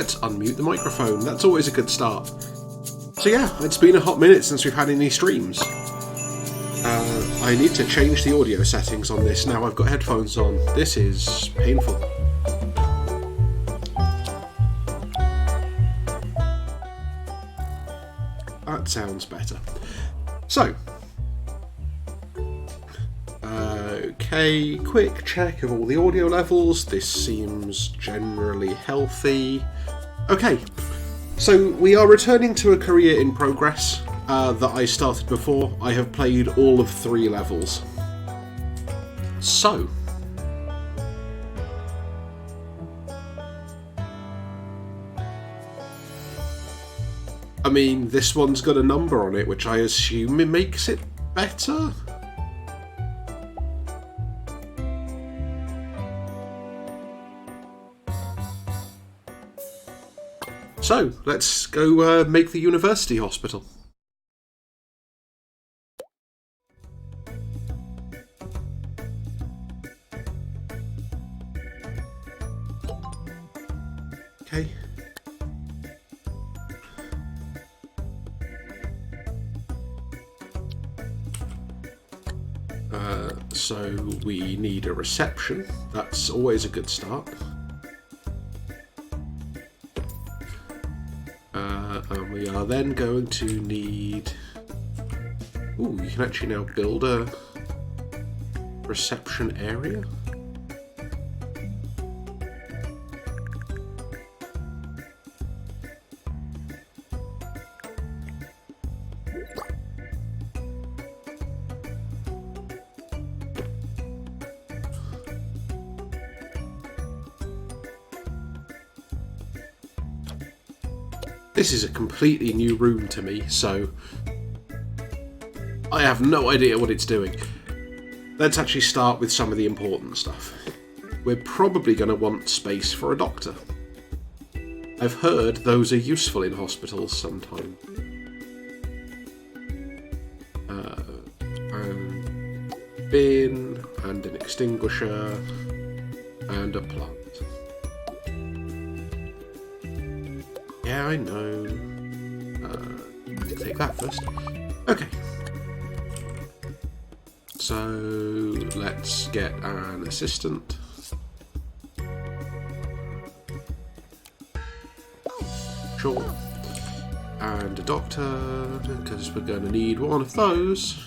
Let's unmute the microphone. That's always a good start. So yeah, it's been a hot minute since we've had any streams. I need to change the audio settings on this now I've got headphones on. This is painful. That sounds better. So, okay, quick check of all the audio levels. This seems generally healthy. Okay, so we are returning to a career in progress that I started before. I have played all of 3 levels. So, I mean, this one's got a number on it, which I assume it makes it better? So, let's go make the university hospital. Okay. So we need a reception. That's always a good start. And we are then going to need... Ooh, you can actually now build a reception area. This is a completely new room to me, so I have no idea what it's doing. Let's actually start with some of the important stuff. We're probably going to want space for a doctor. I've heard those are useful in hospitals sometime. And bin, and an extinguisher, and a plant. Yeah, I know. Take that first. Okay. So, let's get an assistant. Sure. And a doctor, because we're going to need one of those.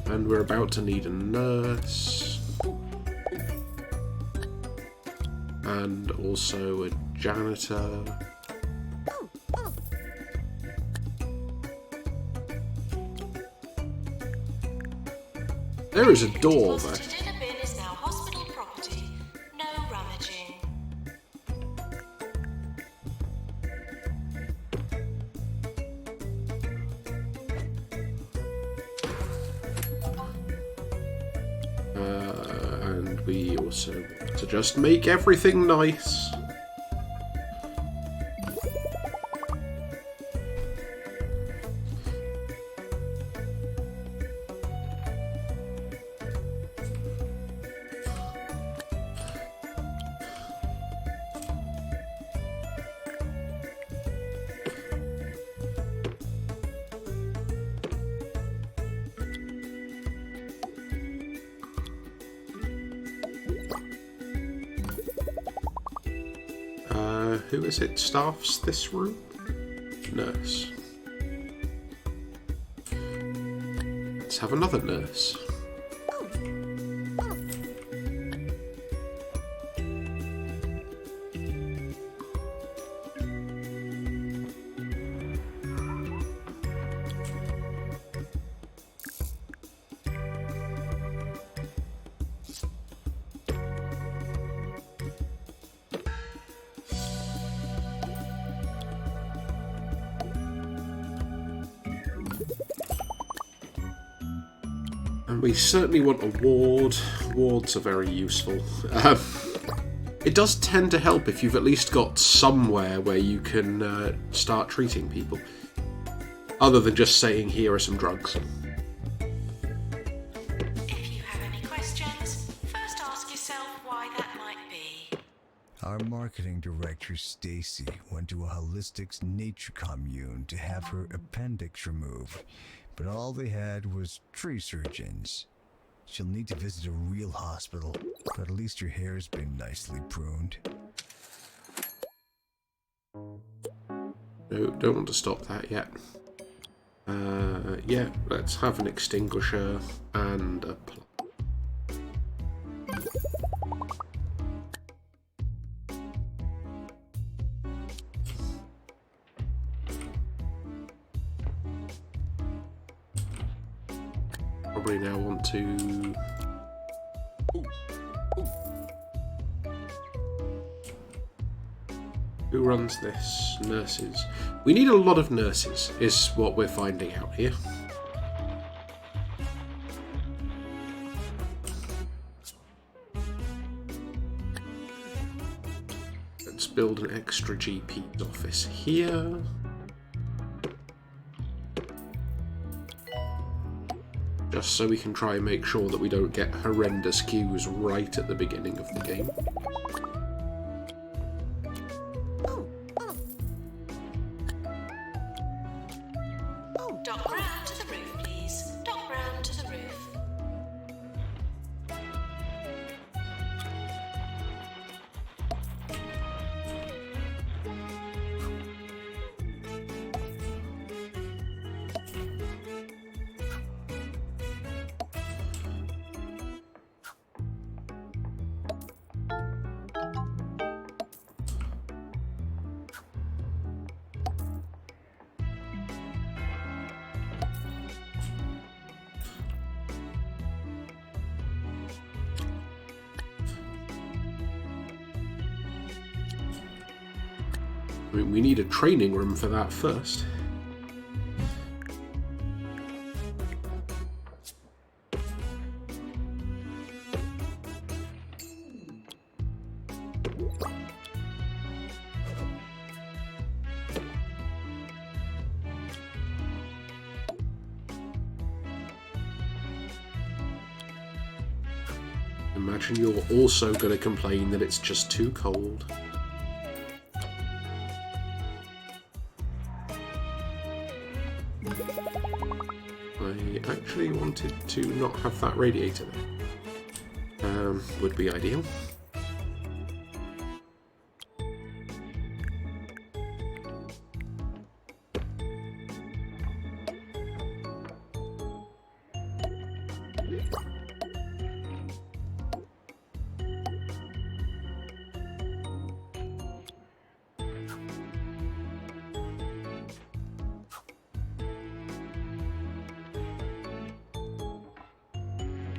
And we're about to need a nurse. And also a janitor. There is a door there. In a bin is now hospital property. No rummaging. And we also want to just make everything nice. Who is it staffs this room? Nurse. Let's have another nurse. We certainly want a ward. Wards are very useful. It does tend to help if you've at least got somewhere where you can start treating people. Other than just saying, here are some drugs. If you have any questions, first ask yourself Our marketing director, Stacy, went to a holistics nature commune to have her appendix removed, but all they had was tree surgeons. She'll need to visit a real hospital, but at least her hair's been nicely pruned. No, don't want to stop that yet. Yeah, let's have an extinguisher and a plug. Probably now want to... Who runs this? Nurses. We need a lot of nurses, is what we're finding out here. Let's build an extra GP's office here. Just so we can try and make sure that we don't get horrendous queues right at the beginning of the game. Dock round to the roof, please. Dock round to the roof. I mean, we need a training room for that first. Imagine you're also going to complain that it's just too cold. I actually wanted to not have that radiator there. Would be ideal.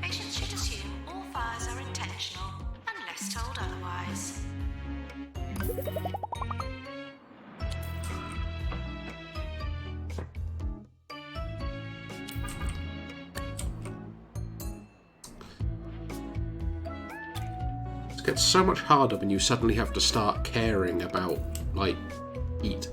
Patients should assume all fires are intentional, unless told otherwise. It gets so much harder when you suddenly have to start caring about, like, heat.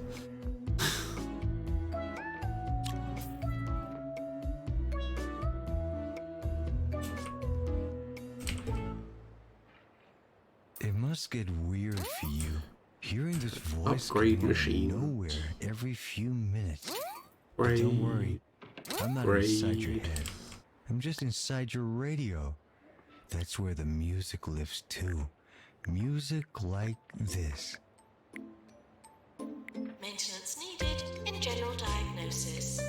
It must get weird for you, hearing this voice Upgrade coming out of machine. nowhere every few minutes. But Upgrade. don't worry, I'm not inside your Upgrade. head. I'm just inside your radio. That's where the music lives too. Music like this. Maintenance needed in general diagnosis.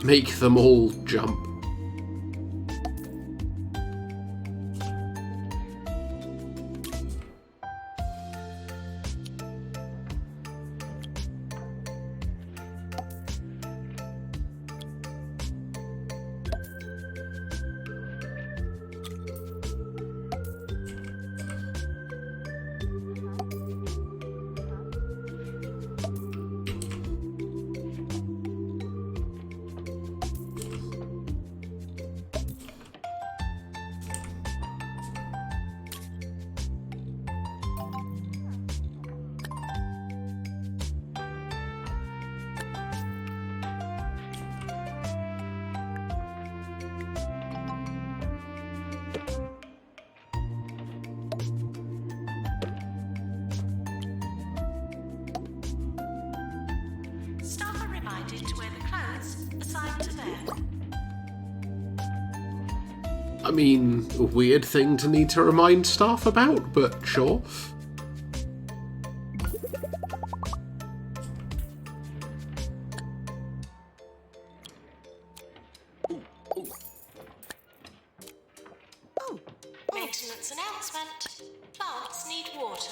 Make them all jump. I mean, a weird thing to need to remind staff about, but sure. Maintenance announcement. Plants need water.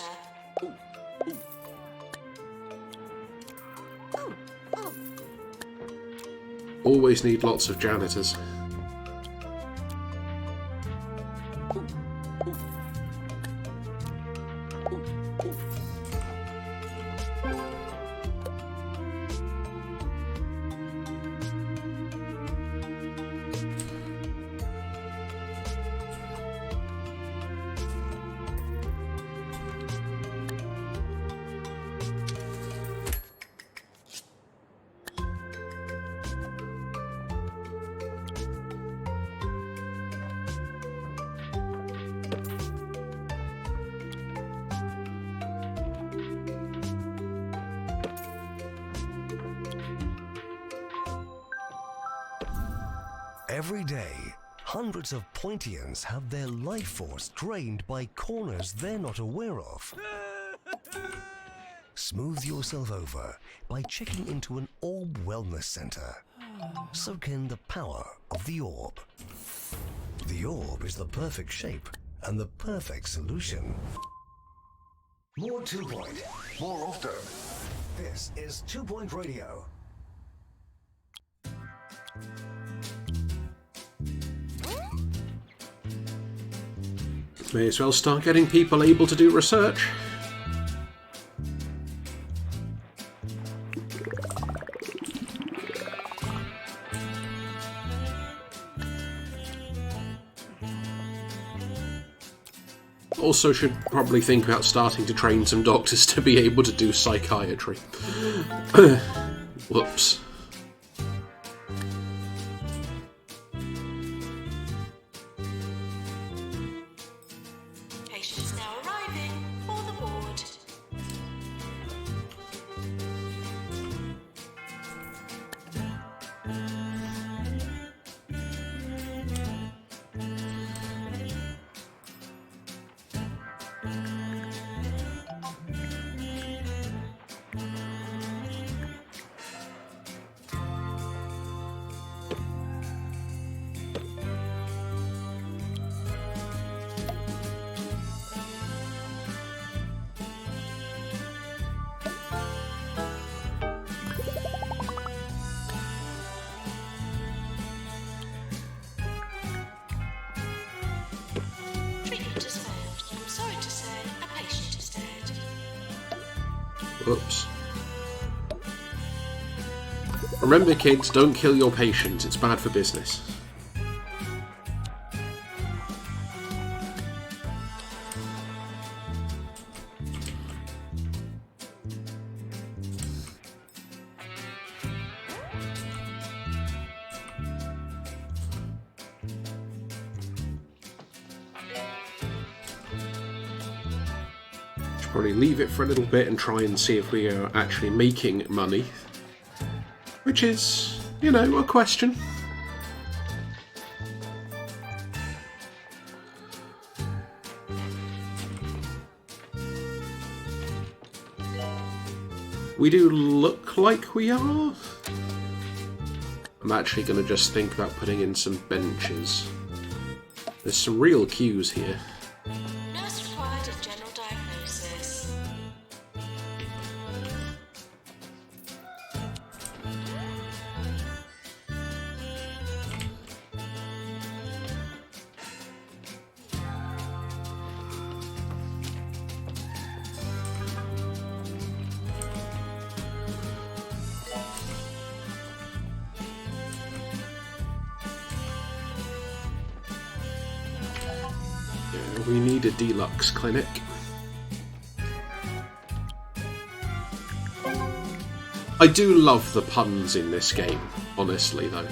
Always need lots of janitors. Every day, hundreds of Pointians have their life force drained by corners they're not aware of. Smooth yourself over by checking into an Orb Wellness Center. Soak in the power of the Orb. The Orb is the perfect shape and the perfect solution. More 2 Point, more often. This is 2 Point Radio. May as well start getting people able to do research. Also should probably think about starting to train some doctors to be able to do psychiatry. Whoops. Patients now arriving for the ward. Treatment is failed. I'm sorry to say, a patient is dead. Whoops. Remember kids, don't kill your patients, it's bad for business. Probably leave it for a little bit and try and see if we are actually making money. Which is, you know, a question. We do look like we are. I'm actually going to just think about putting in some benches. There's some real queues here. Nurse required a general diagnosis. We need a deluxe clinic. I do love the puns in this game, honestly, though.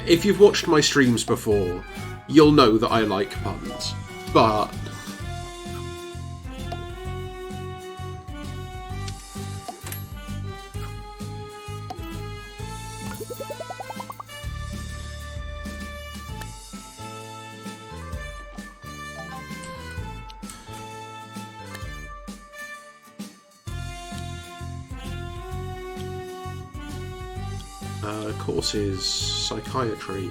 If you've watched my streams before, you'll know that I like puns, but Courses, psychiatry.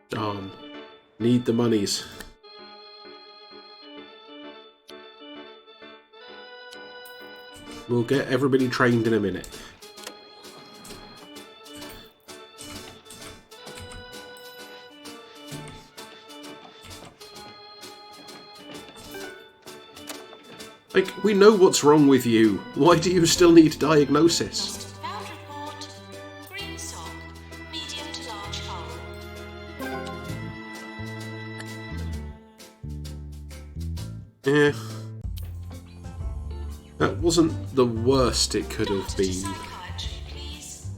Darn. Need the monies. We'll get everybody trained in a minute. Like, we know what's wrong with you. Why do you still need diagnosis? Bound report. Green sock. Medium to large hole. Eh. That wasn't the worst it could have Doctor to been. psychiatry, please.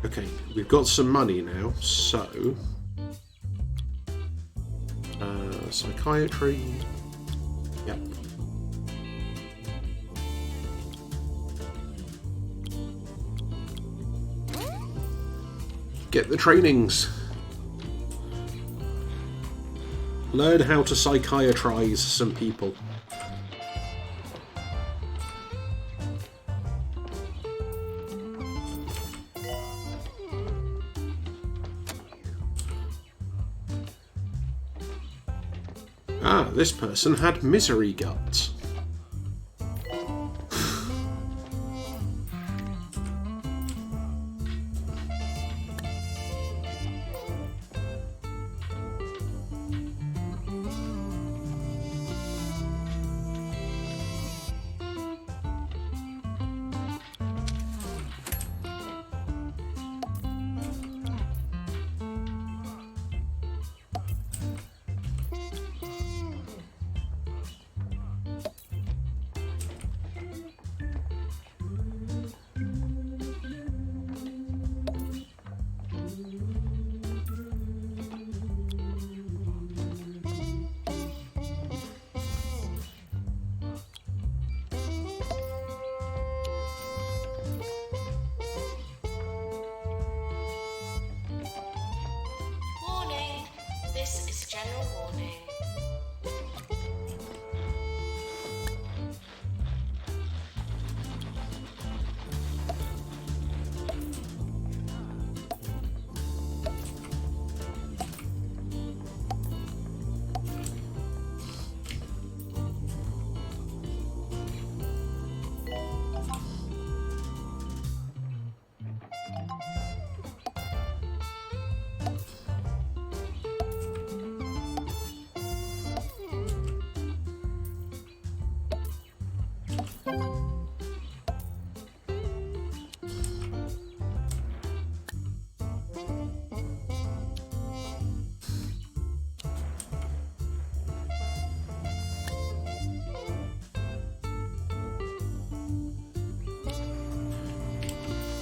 Okay, we've got some money now, so... psychiatry... Yep. Get the trainings. Learn how to psychiatrize some people. Ah, this person had misery guts. Warning. This is general warning.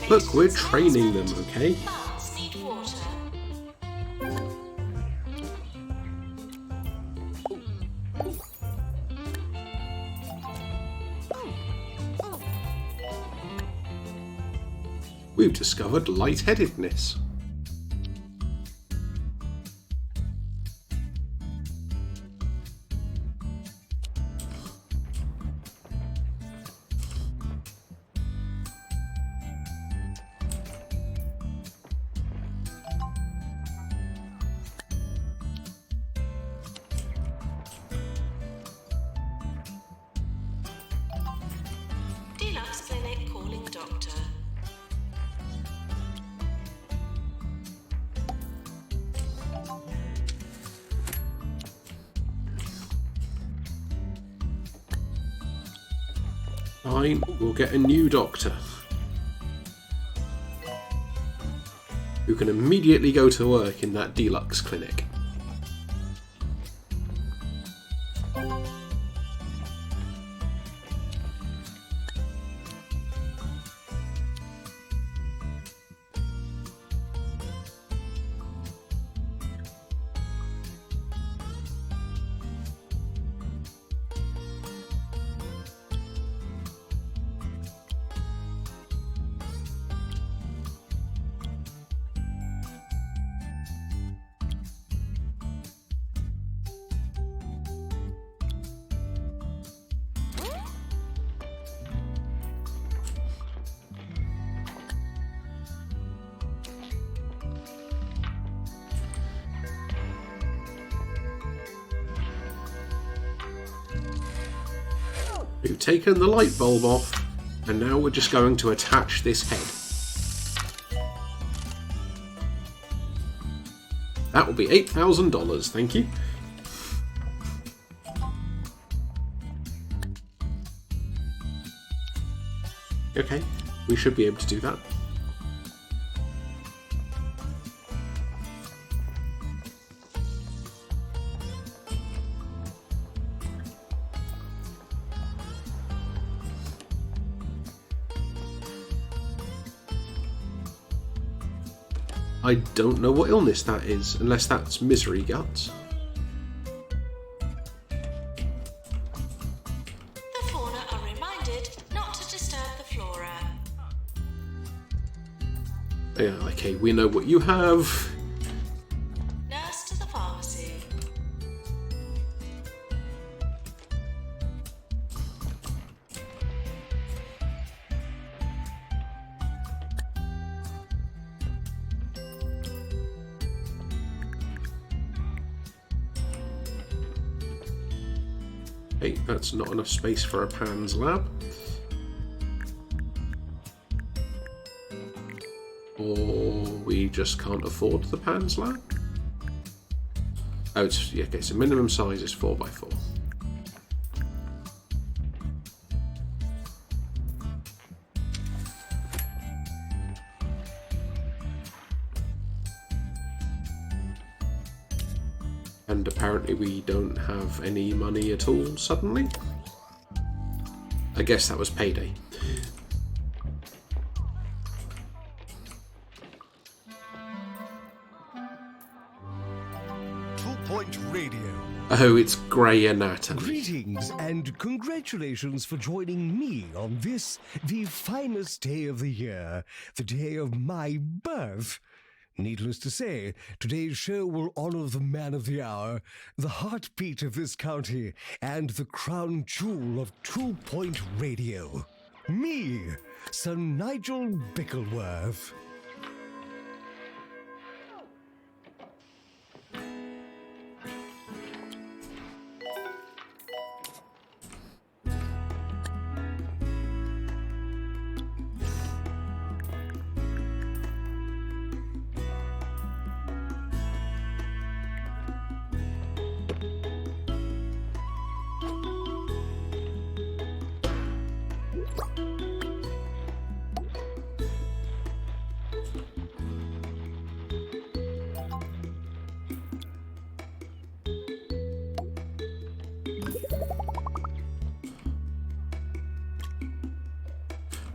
Look, we're training them, okay? Plants need water. We've discovered lightheadedness. Deluxe clinic calling doctor. Fine, we'll get a new doctor. Who can immediately go to work in that deluxe clinic. We've taken the light bulb off, and now we're just going to attach this head. That will be $8,000, thank you. Okay, we should be able to do that. I don't know what illness that is, unless that's misery guts. The fauna are reminded not to disturb the flora. Yeah, okay, we know what you have. Nurse to the pharmacy. Okay, that's not enough space for a Pan's lab. Or we just can't afford the Pan's lab? Oh, it's, yeah, okay, so minimum size is 4x4. And apparently we don't have any money at all suddenly. I guess that was payday. Two-Point Radio. Oh, it's grey anatomy. Greetings and congratulations for joining me on this, the finest day of the year, the day of my birth. Needless to say, today's show will honor the man of the hour, the heartbeat of this county, and the crown jewel of Two-Point Radio. Me, Sir Nigel Bickleworth.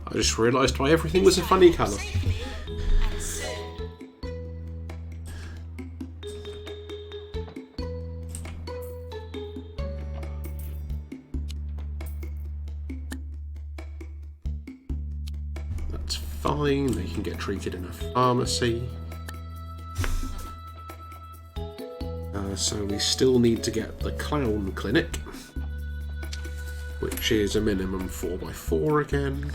I just realised why everything was a funny colour. Safely and soon. That's fine, they can get treated in a pharmacy. So we still need to get the clown clinic, which is a minimum 4x4 again.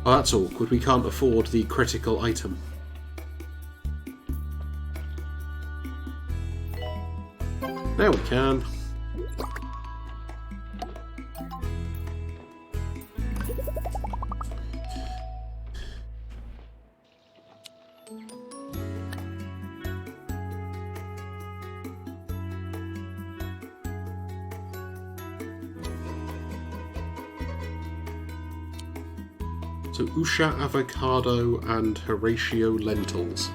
Oh, that's awkward. We can't afford the critical item. Now we can. So Usha avocado and Horatio lentils.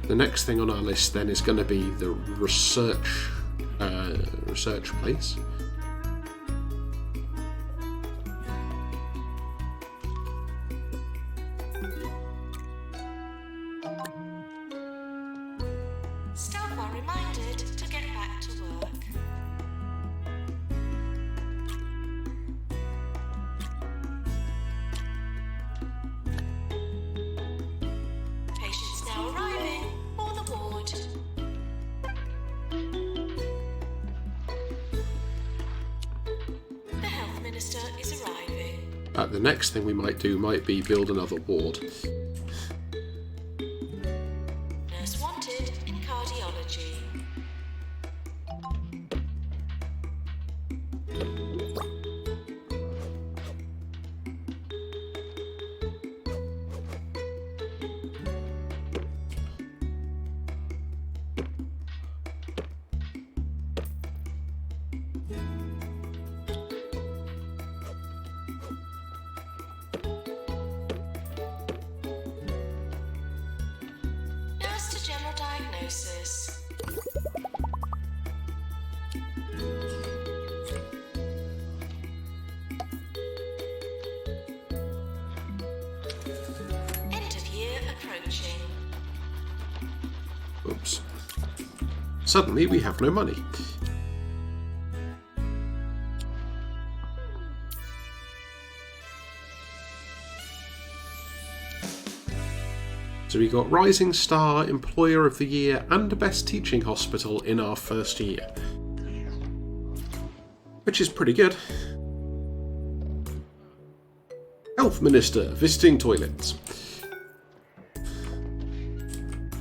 The next thing on our list then is going to be the research place. Staff are reminded to get back to The next thing we might do might be build another ward. Nurse wanted in cardiology. Nurse to general diagnosis. End of year approaching. Oops. Suddenly we have no money. So we got Rising Star, Employer of the Year, and Best Teaching Hospital in our first year. Which is pretty good. Health Minister, visiting toilets.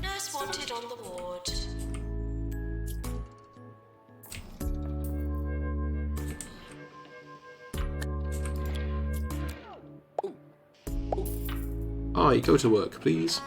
Nurse wanted on the ward. Aye, go to work, please.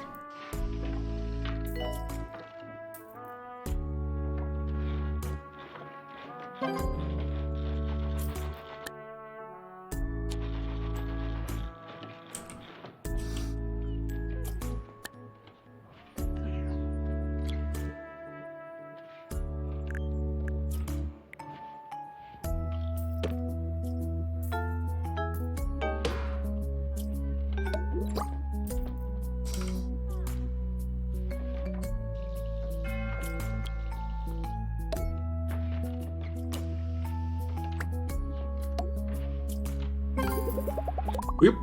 Whoop.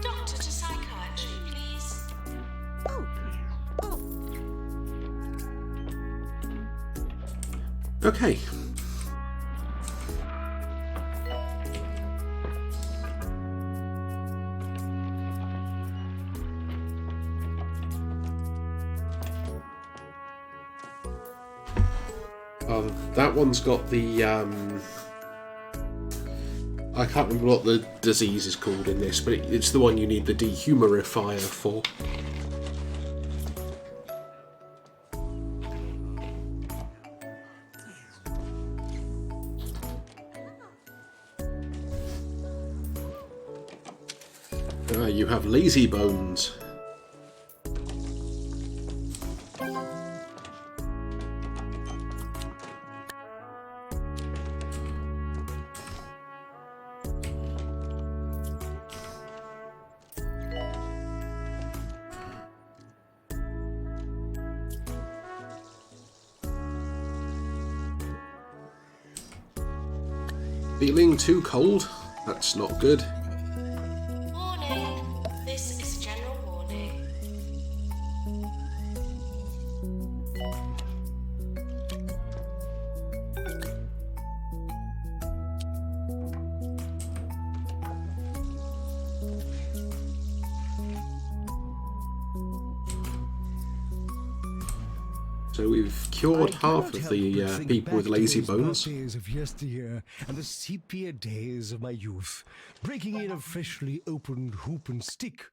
Doctor to psychiatry, please. Okay. That one's got the, I can't remember what the disease is called in this, but it's the one you need the dehumidifier for. You have lazy bones. Feeling too cold? That's not good. Warning. This is a general warning. So we've cured half of the people with lazy bones. Days of yesteryear and the sepia days of my youth, breaking in a freshly opened hoop and stick.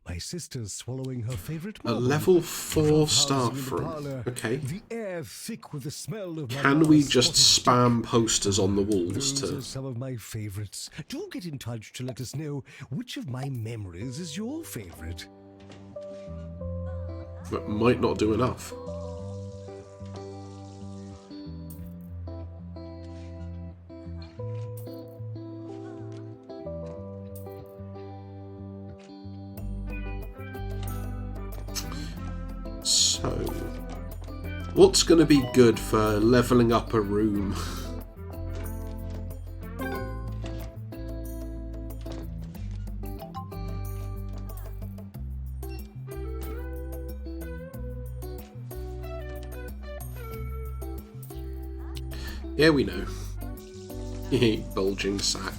My sister's swallowing her favorite A marble. level 4 Housing staff in the room. parlour, Okay. The air thick with the smell of my Can we mama's just spotted spam posters on the walls Those are to... some of my favorites. Do get in touch to let us know which of my memories is your favorite. That might not do enough. So, what's going to be good for leveling up a room? Yeah, we know. Bulging sack.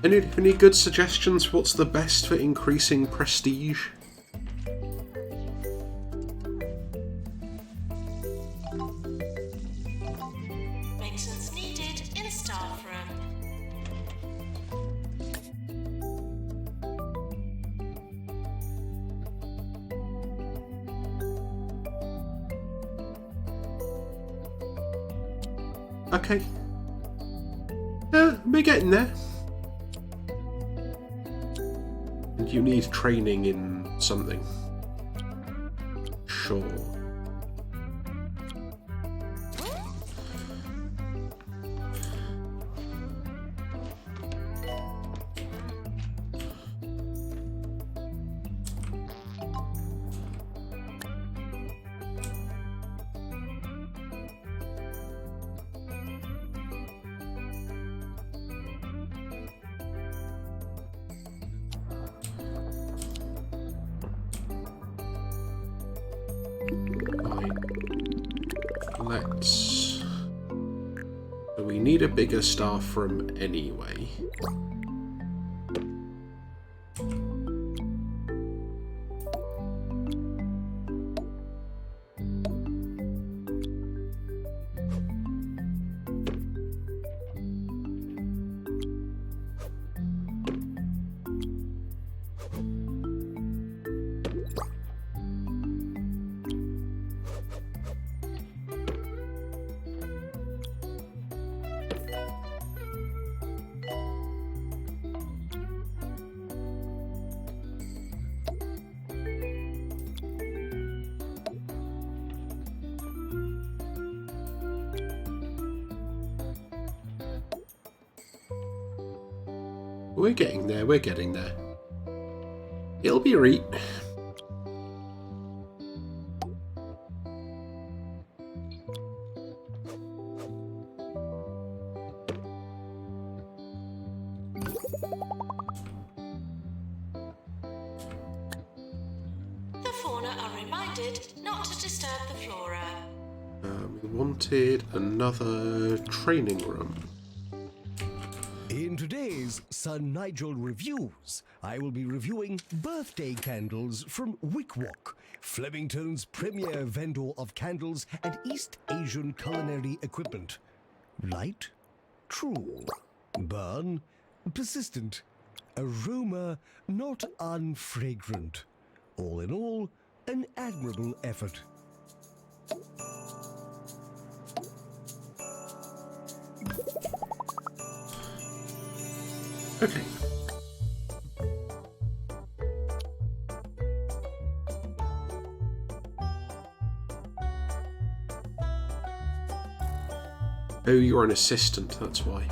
Any good suggestions for what's the best for increasing prestige? Maintenance needed in staff room. Okay. We're getting there. And you need training in something. Sure. Let's... So we need a bigger staff room anyway. We're getting there, we're getting there. It'll be right. The fauna are reminded not to disturb the flora. We wanted another training room. In today's Sir Nigel Reviews, I will be reviewing birthday candles from Wickwalk, Flemington's premier vendor of candles and East Asian culinary equipment. Light, true. Burn, persistent. Aroma, not unfragrant. All in all, an admirable effort. Okay. Oh, you're an assistant, that's why.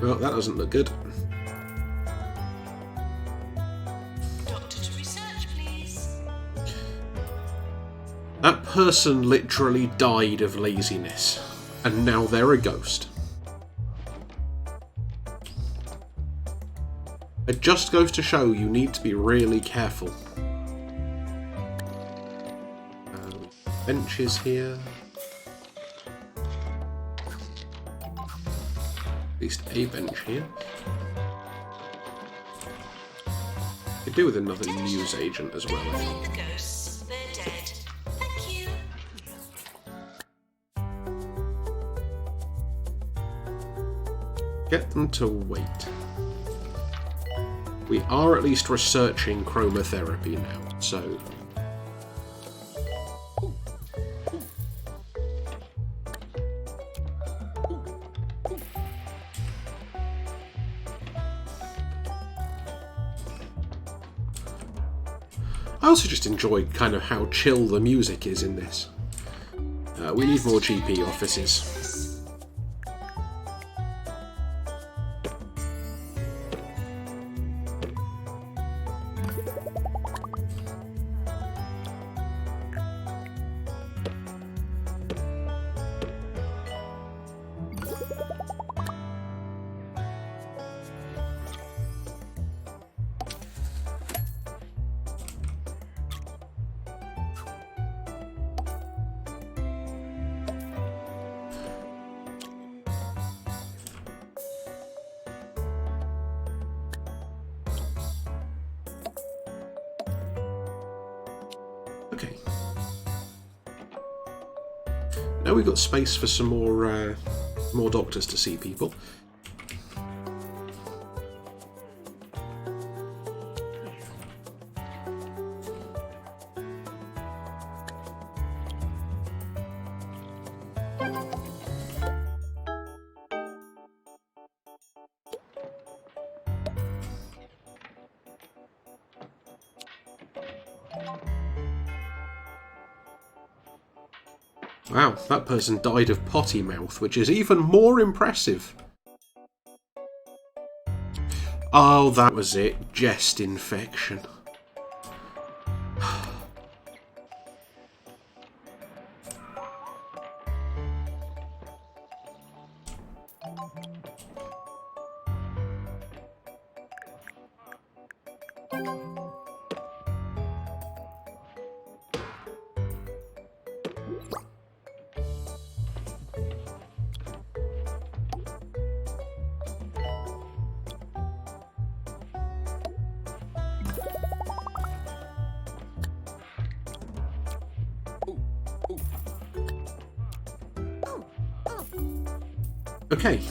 Well, that doesn't look good. Doctor to research, please. That person literally died of laziness, and now they're a ghost. It just goes to show you need to be really careful. Benches here. At least a bench here. Could do with another news agent as well. I think. The ghosts, they're dead. Thank you. Get them to wait. We are at least researching chromotherapy now, so... I also just enjoy kind of how chill the music is in this. We need more GP offices. Now we've got space for some more doctors to see people. Wow, that person died of potty mouth, which is even more impressive. Oh, that was it. Chest infection. Okay.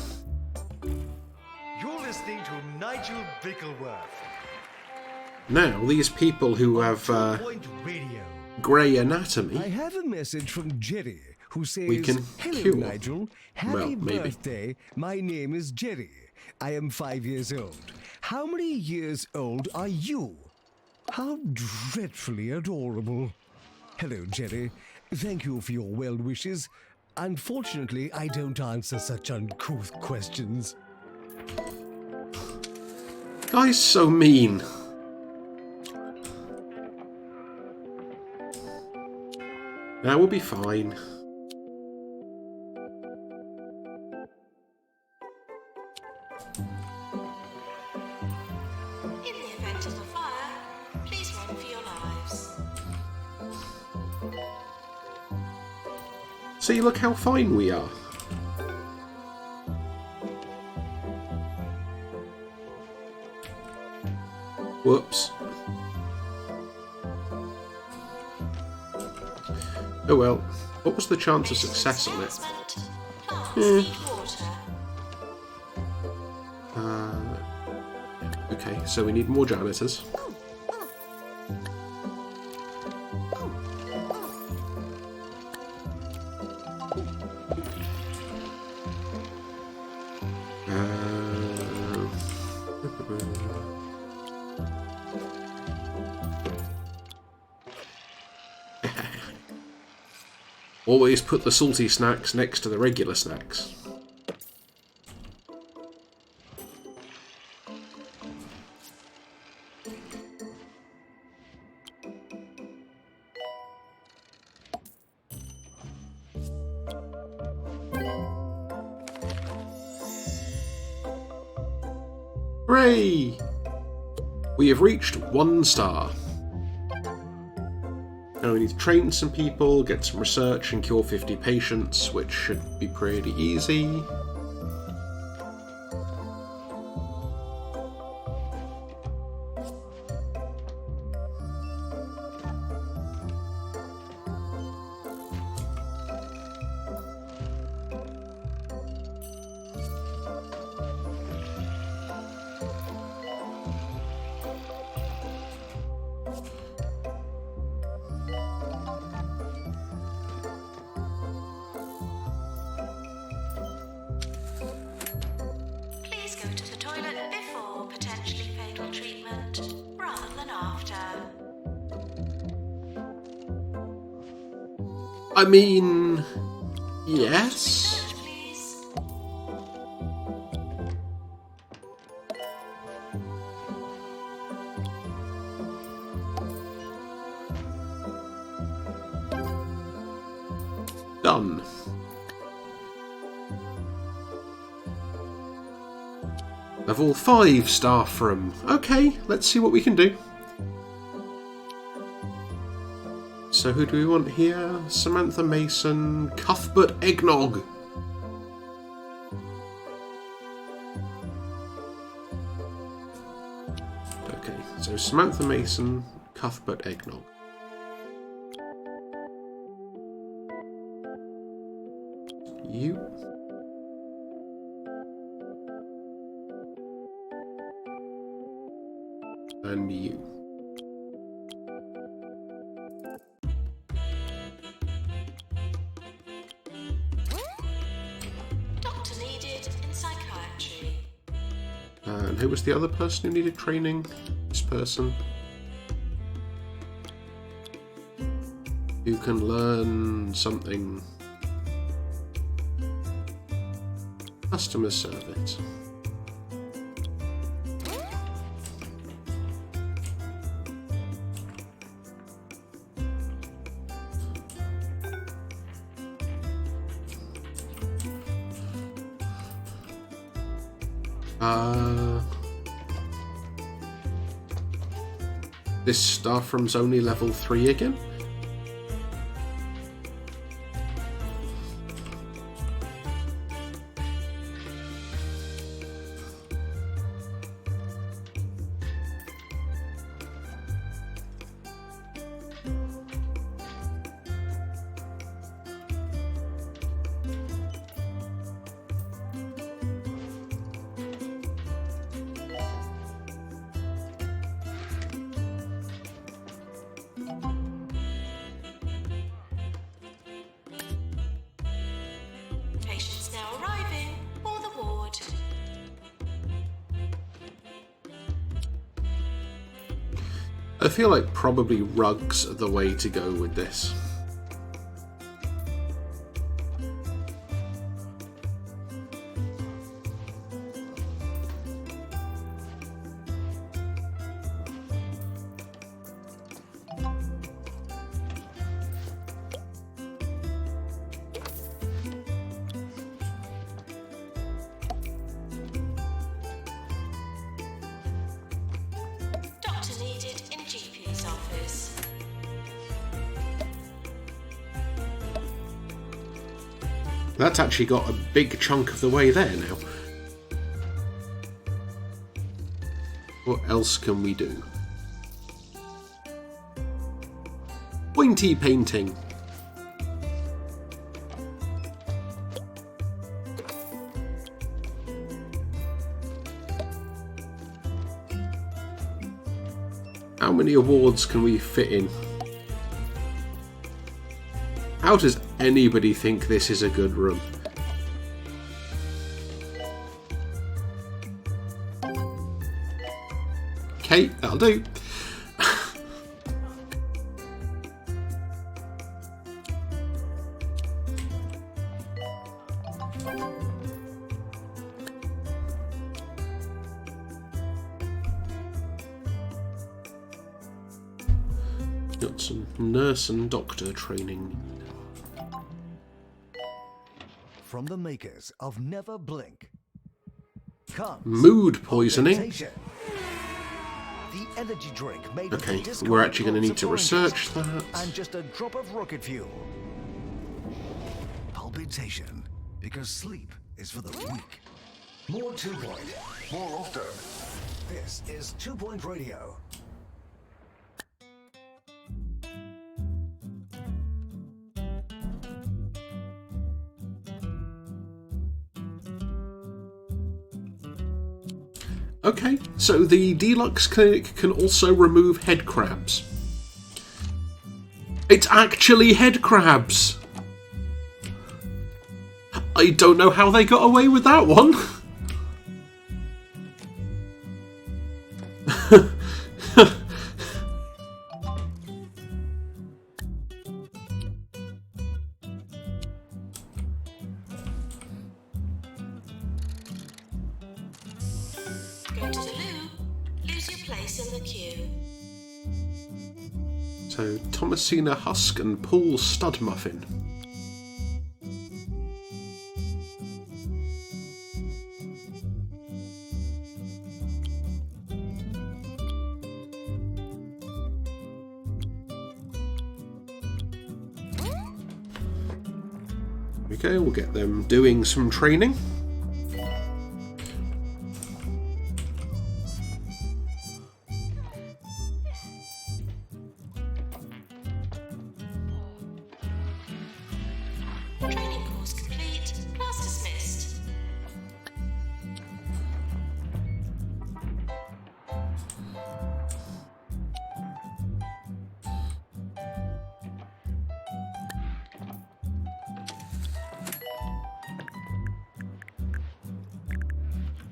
You're listening to Nigel Bickleworth. Now, these people who have Point Radio. grey anatomy, I have a message from Jerry who says, we can "Hello, cure. Nigel. Happy Well, maybe. birthday. My name is Jerry. I am 5 years old. How many years old are you? How dreadfully adorable. Hello, Jerry. Thank you for your well wishes. Unfortunately, I don't answer such uncouth questions." Guy's so mean. Now we'll be fine. In the event of a fire, please run for your lives. See, look how fine we are. Whoops. Oh well. What was the chance of success on it? Plants need water. Okay, so we need more janitors. Always put the salty snacks next to the regular snacks. Hooray! We have reached 1 star. Now we need to train some people, get some research and cure 50 patients, which should be pretty easy. Please go to the toilet before potentially fatal treatment, rather than after. I mean, yes. Research, please. Done. Level 5 staff room. Okay, let's see what we can do. So who do we want here? Samantha Mason, Cuthbert Eggnog. Okay, so Samantha Mason, Cuthbert Eggnog. You. And you. Doctor needed in psychiatry. And who was the other person who needed training? This person. Who can learn something. Customer service. This staff room's only level 3 again? Patients now arriving for the ward. I feel like probably rugs are the way to go with this. Doctor needed in GP's office. That's actually got a big chunk of the way there now. What else can we do? Pointy painting. How many awards can we fit in? How does anybody think this is a good room? Okay, that'll do. Got some nurse and doctor training. From the makers of Never Blink comes Mood poisoning. Palpitation. The energy drink made of Okay, the disco we're actually going to need to influence research of oranges that. and just a drop of rocket fuel. Palpitation, because sleep is for the weak. More 2 Point, more often. This is 2 Point Radio. Okay, so the deluxe clinic can also remove head crabs. It's actually head crabs! I don't know how they got away with that one. Go to the loo. Lose your place in the queue. So, Thomasina Husk and Paul Stud Muffin. Okay, we'll get them doing some training. Training course complete.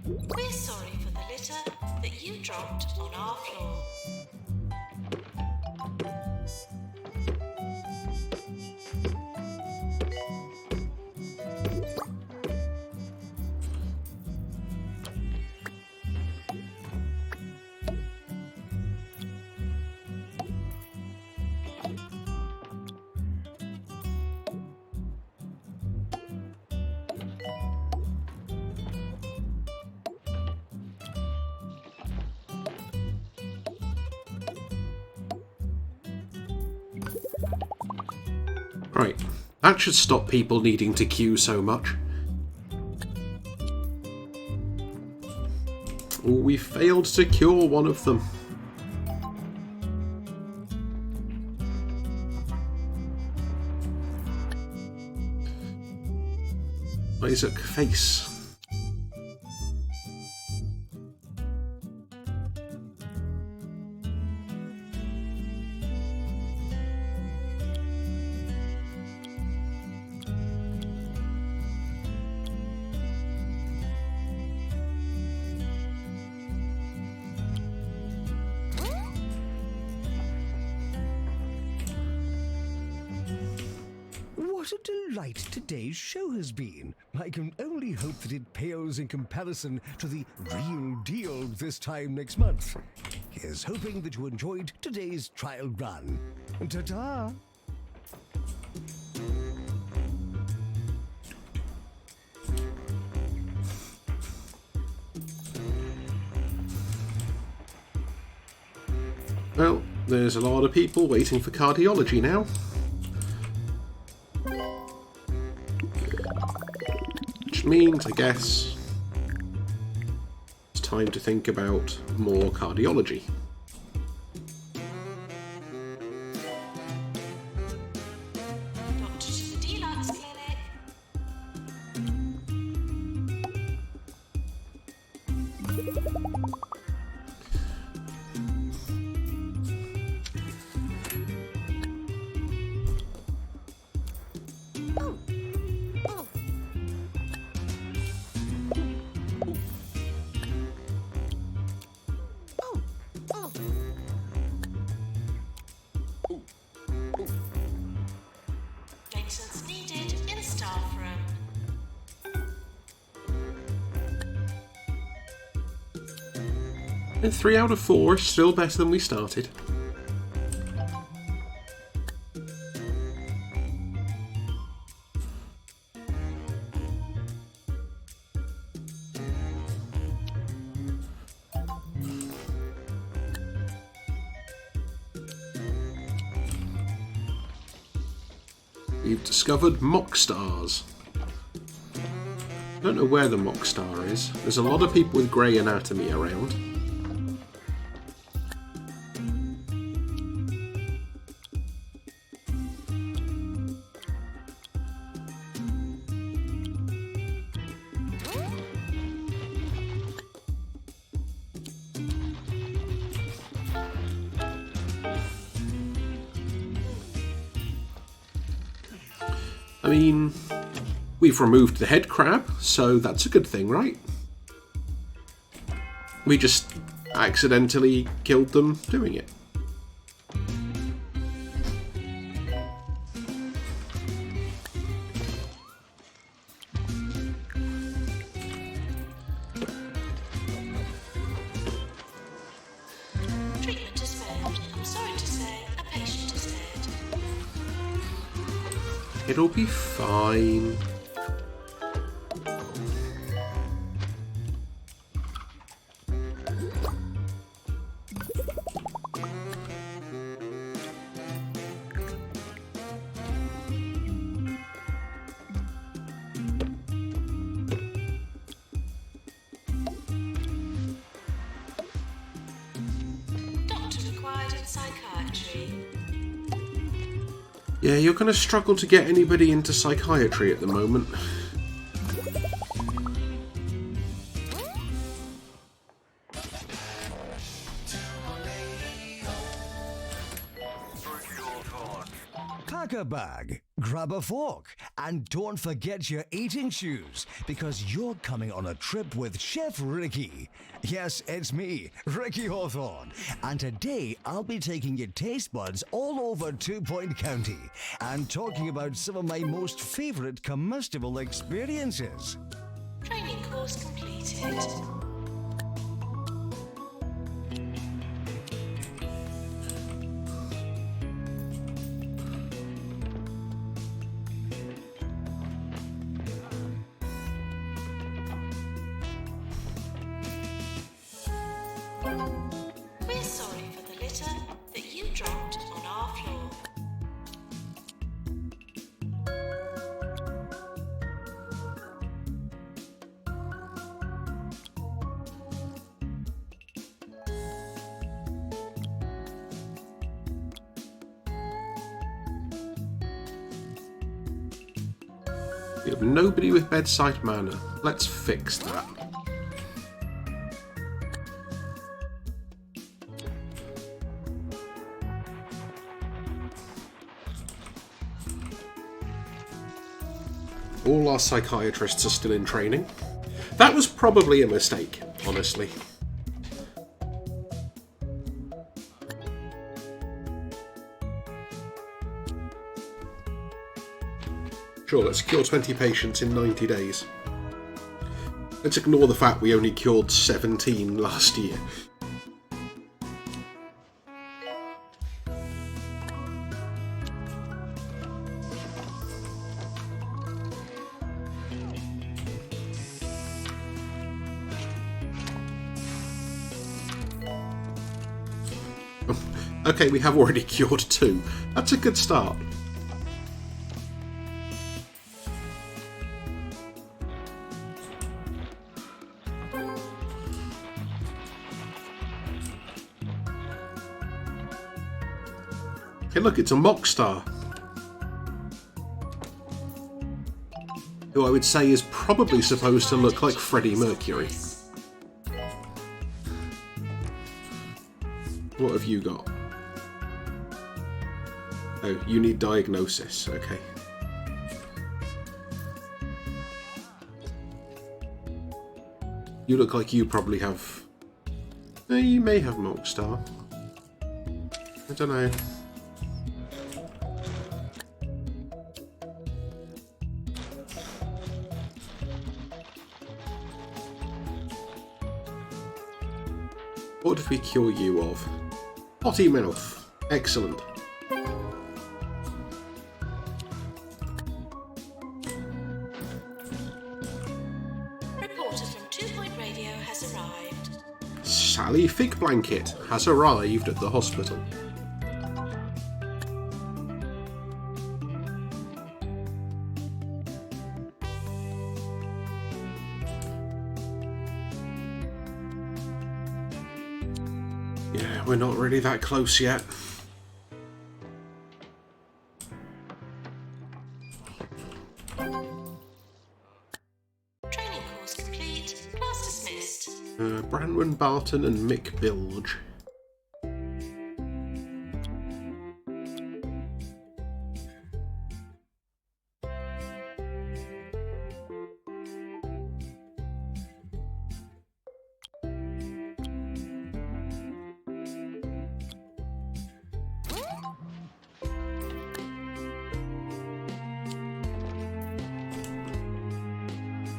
We're sorry for the litter that you dropped on our floor. Right, that should stop people needing to queue so much. Oh, we failed to cure one of them. Isaac, face. What a delight today's show has been. I can only hope that it pales in comparison to the real deal this time next month. Here's hoping that you enjoyed today's trial run. Ta-ta! Well, there's a lot of people waiting for cardiology now. Which means, I guess, it's time to think about more cardiology. Doctor to the deluxe clinic. Maintenance needed in staff room. And 3 out of 4 is still better than we started. We've discovered mock stars. I don't know where the mock star is. There's a lot of people with grey anatomy around. I mean, we've removed the head crab, so that's a good thing, right? We just accidentally killed them doing it. Treatment has failed. I'm sorry to say, a patient is dead. It'll be fine. Doctor required in psychiatry. Yeah, you're going to struggle to get anybody into psychiatry at the moment. Pack a bag, grab a fork, And don't forget your eating shoes, because you're coming on a trip with Chef Ricky. Yes, it's me, Ricky Hawthorne. And today I'll be taking your taste buds all over 2 Point County and talking about some of my most favorite comestible experiences. Training course completed. We're sorry for the litter that you dropped on our floor. We have nobody with bedside manner. Let's fix that. All our psychiatrists are still in training. That was probably a mistake, honestly. Sure, let's cure 20 patients in 90 days. Let's ignore the fact we only cured 17 last year. Okay, we have already cured 2. That's a good start. Hey look, it's a mock star. Who I would say is probably supposed to look like Freddie Mercury. What have you got? Oh, you need diagnosis, okay. You look like you probably have... you may have mock star. I don't know. What did we cure you of? Potty mouth. Excellent. Reporter from 2 Point Radio has arrived. Sally Fig Blanket has arrived at the hospital. Yeah, we're not really that close yet. Training course complete. Class dismissed. Branwen Barton and Mick Bilge.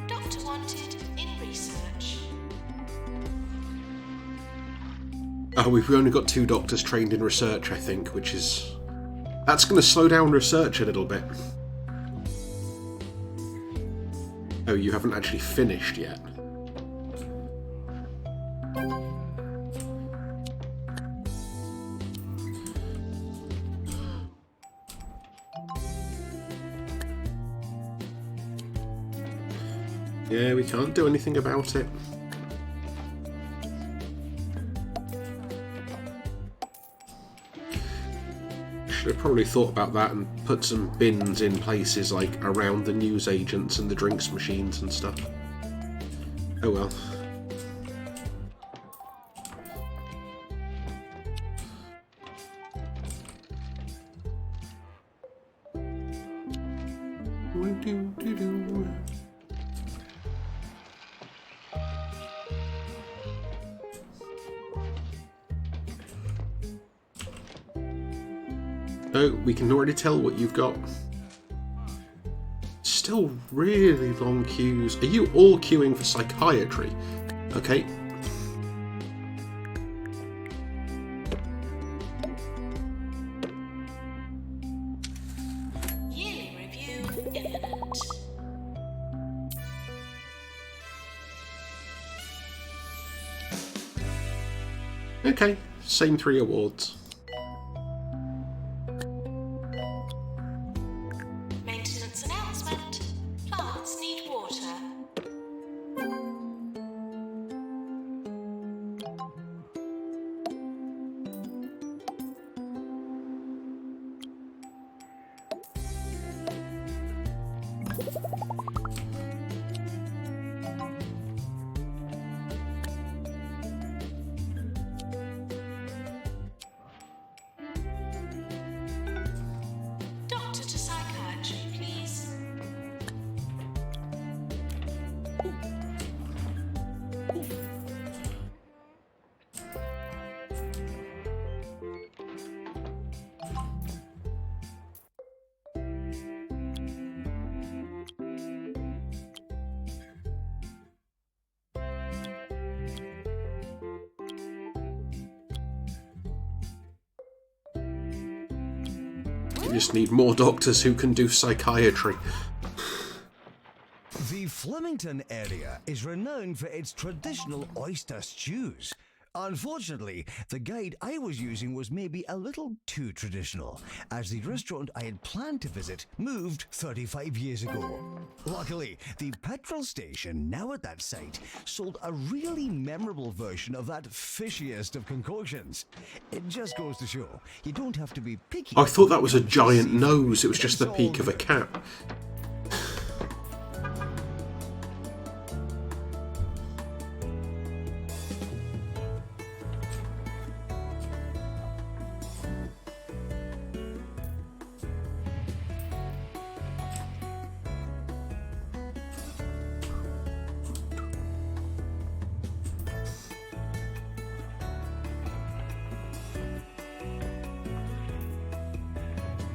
Doctor wanted in research. Oh, we've only got 2 doctors trained in research, I think, which is... That's going to slow down research a little bit. Oh, you haven't actually finished yet. Yeah, we can't do anything about it. Should have probably thought about that and put some bins in places like around the newsagents and the drinks machines and stuff. Oh well. Oh, we can already tell what you've got. Still really long queues. Are you all queuing for psychiatry? Okay. Yearly review imminent. Okay, same 3 awards. Maintenance announcement. Plants need water. Doctor to psychiatry, please. We just need more doctors who can do psychiatry. The Flemington area is renowned for its traditional oyster stews. Unfortunately, the guide I was using was maybe a little too traditional, as the restaurant I had planned to visit moved 35 years ago. Luckily, the petrol station now at that site sold a really memorable version of that fishiest of concoctions. It just goes to show, you don't have to be picky. I thought that was a giant nose. It was just the peak of a cap.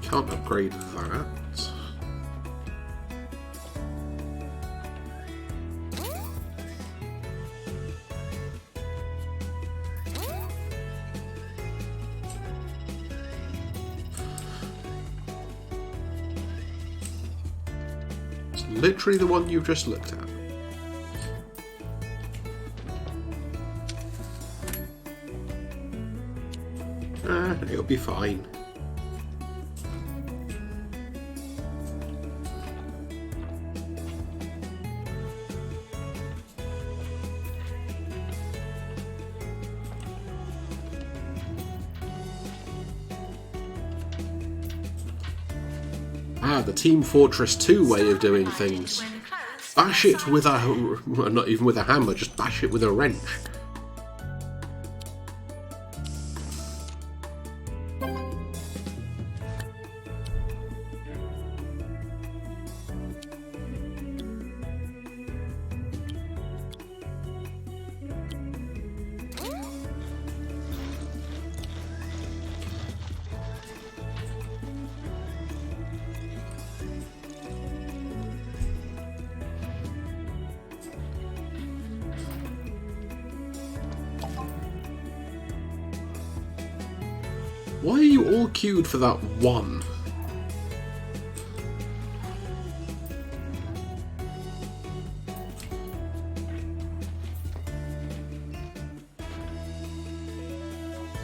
Can't upgrade that. It's literally the one you've just looked at. It'll be fine. The Team Fortress 2 way of doing things. Bash it with a... well, not even with a hammer, just bash it with a wrench. Why are you all queued for that one?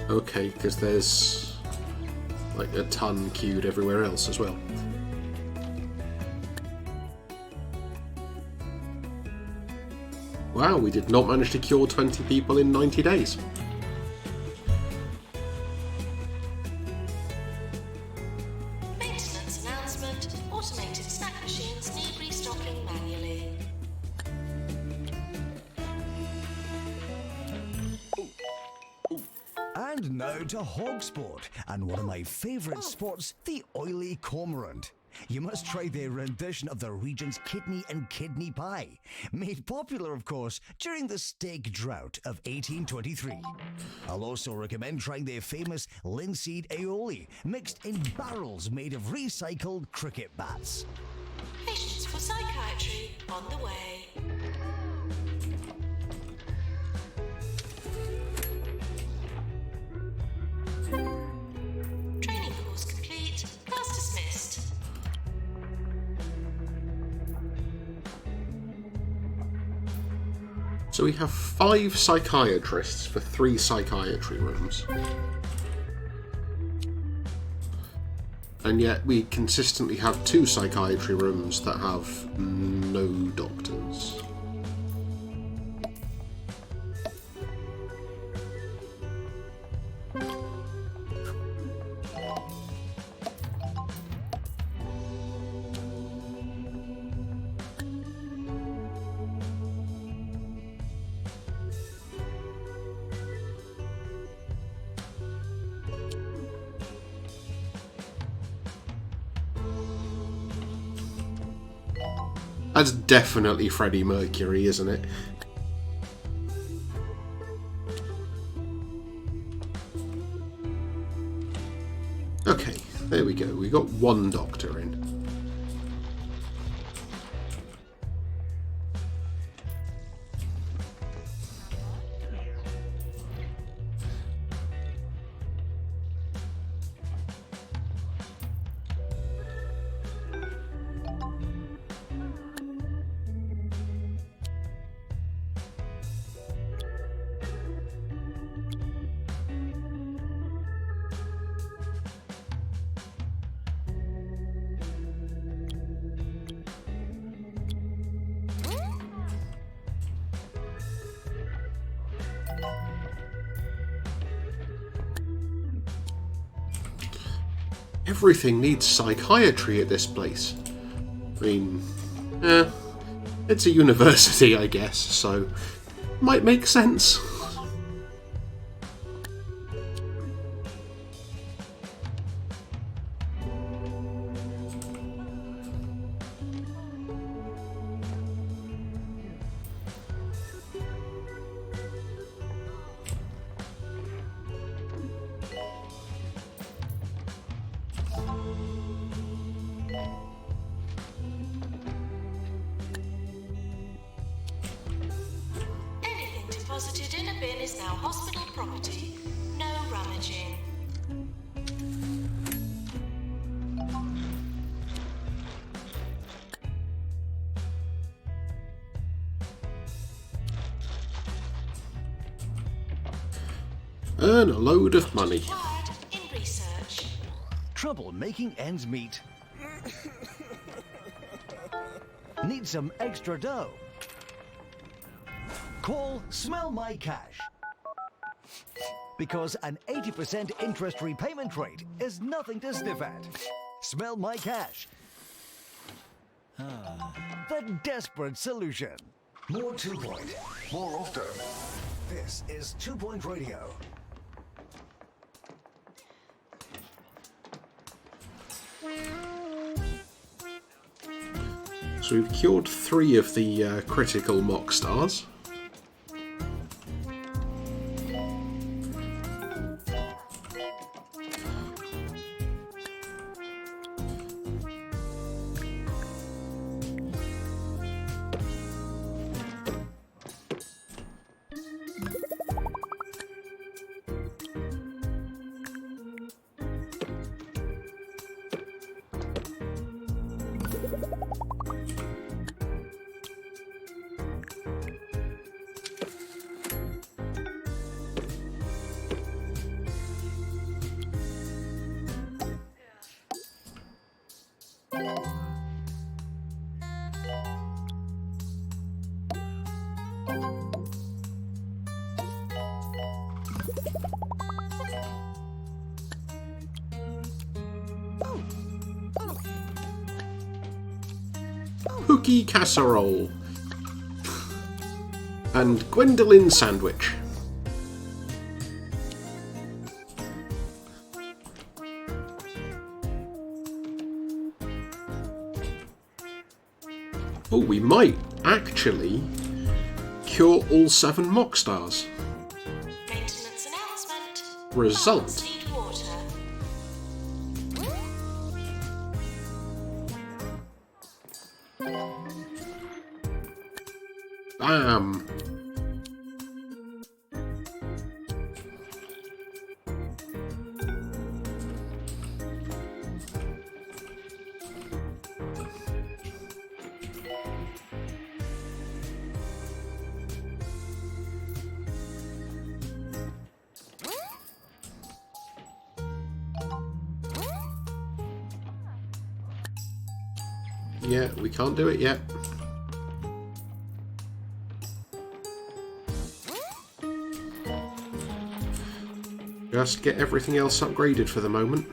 Okay, because there's like a ton queued everywhere else as well. Wow, we did not manage to cure 20 people in 90 days. Maintenance announcement. Automated snack machines need restocking manually. And now to hog sport, and one of my favourite sports, the oily cormorant. You must try their rendition of the Regent's kidney and kidney pie, made popular, of course, during the steak drought of 1823. I'll also recommend trying their famous linseed aioli, mixed in barrels made of recycled cricket bats. Patients for psychiatry on the way. Training course complete. Class dismissed. So we have 5 psychiatrists for 3 psychiatry rooms. And yet we consistently have 2 psychiatry rooms that have no doctors. That's definitely Freddie Mercury, isn't it? Okay, there we go. We got 1 doctor in. Everything needs psychiatry at this place. I mean, it's a university, I guess, so might make sense. Anything deposited in a bin is now hospital property. No rummaging. Earn a load of money. Required in research. Trouble making ends meet. Need some extra dough? Call Smell My Cash. Because an 80% interest repayment rate is nothing to sniff at. Smell My Cash. The desperate solution. More 2 Point. More often. This is 2 Point Radio. So we've cured 3 of the critical mock stars. Cookie casserole. And Gwendolyn sandwich. Oh, we might actually cure all 7 mock stars. Maintenance announcement. Result. Plants need water. Bam. Yeah, we can't do it yet. Just get everything else upgraded for the moment.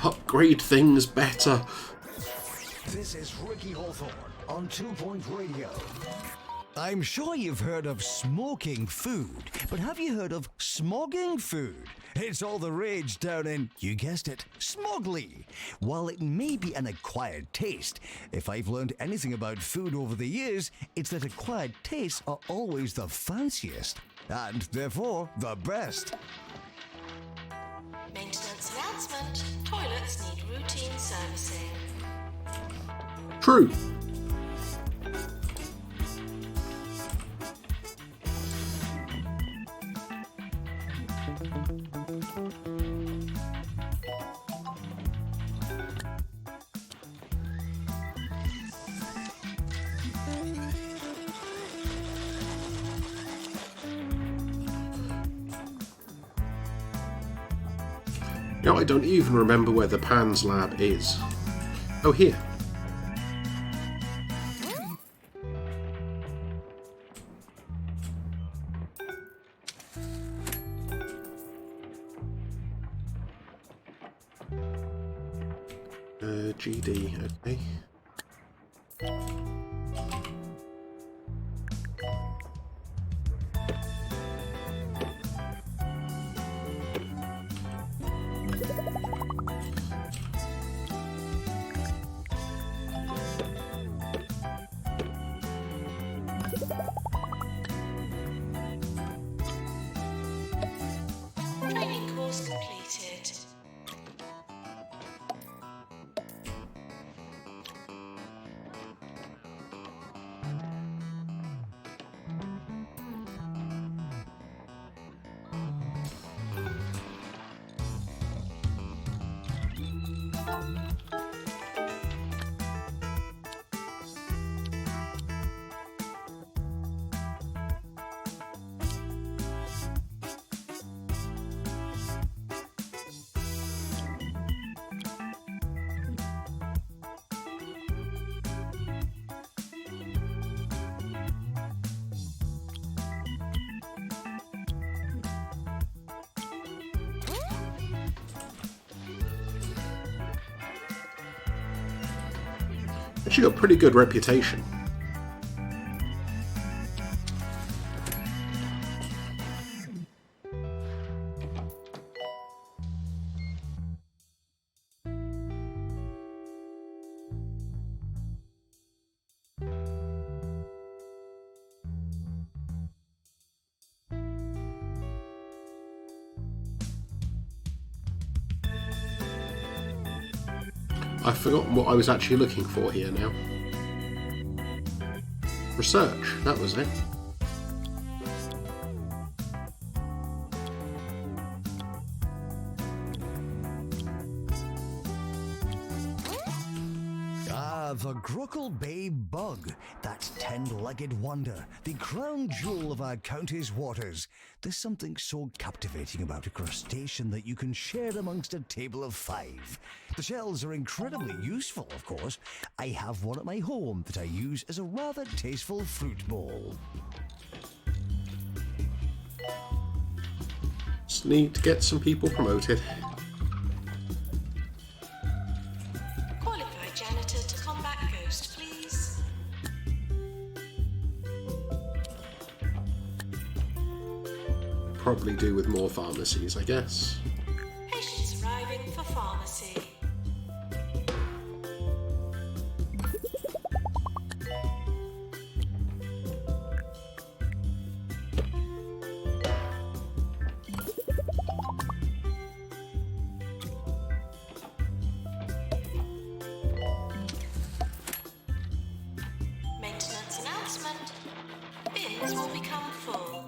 Upgrade things better. This is Ricky Hawthorne on 2 Point Radio. I'm sure you've heard of smoking food, but have you heard of smogging food? It's all the rage down in, you guessed it, Smogly. While it may be an acquired taste, if I've learned anything about food over the years, it's that acquired tastes are always the fanciest, and therefore the best. Maintenance announcement. Toilets need routine servicing. True. Now I don't even remember where the Pan's lab is. Oh, here. GD, okay. Training course completed. She got a pretty good reputation. I've forgotten what I was actually looking for here now. Research, that was it. The Gruckle Bay Bug, that 10-legged wonder, the crown jewel of our county's waters. There's something so captivating about a crustacean that you can share amongst a table of 5. The shells are incredibly useful, of course. I have one at my home that I use as a rather tasteful fruit bowl. Just need to get some people promoted. Qualified janitor to combat ghost, please. Probably do with more pharmacies, I guess. Patients arriving for pharmacy. Maintenance announcement. Bins will become full.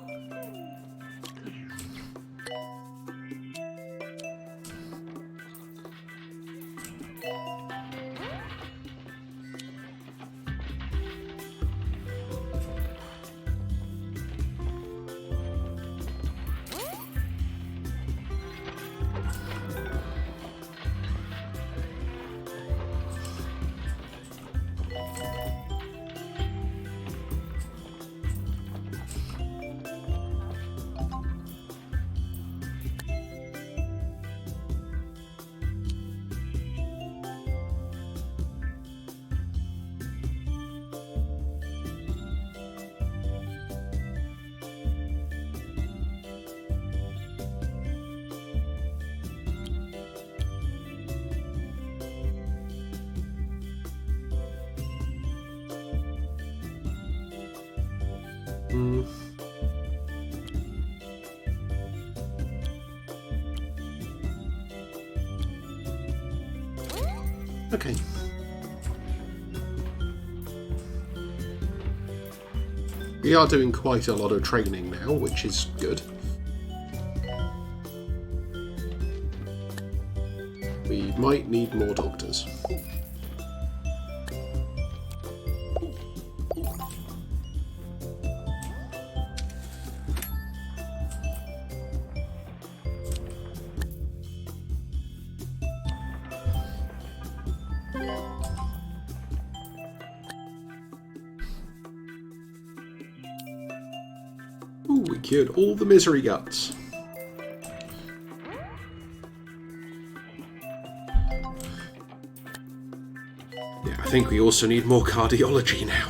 Okay. We are doing quite a lot of training now, which is good. We might need more doctors. Ooh, we cured all the misery guts. Yeah, I think we also need more cardiology now.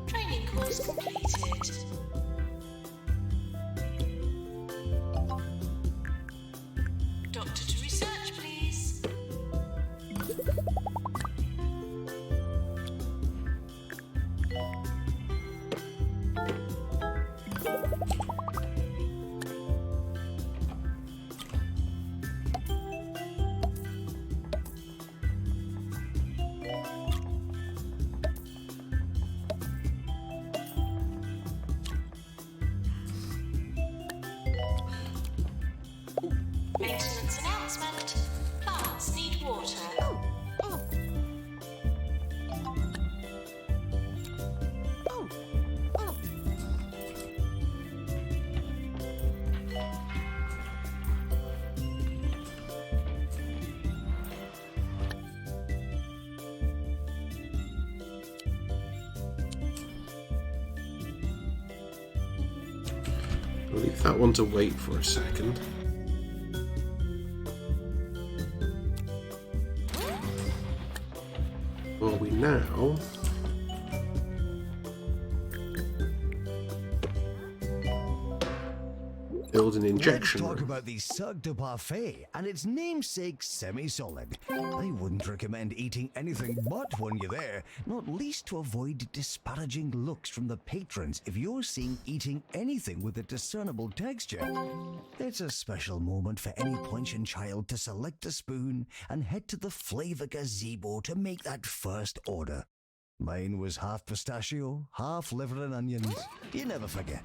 Training course completed. Doctor to research, please. Maintenance announcement. Plants need water. I'll leave that one to wait for a second. Well, we now build an injection Let's talk room. about the Cirque du Parfait and its namesake semi-solid. I wouldn't recommend eating anything but when you're there, not least to avoid disparaging looks from the patrons if you're seen eating anything with a discernible texture. It's a special moment for any Poincian child to select a spoon and head to the flavor gazebo to make that first order. Mine was half pistachio, half liver and onions. You never forget.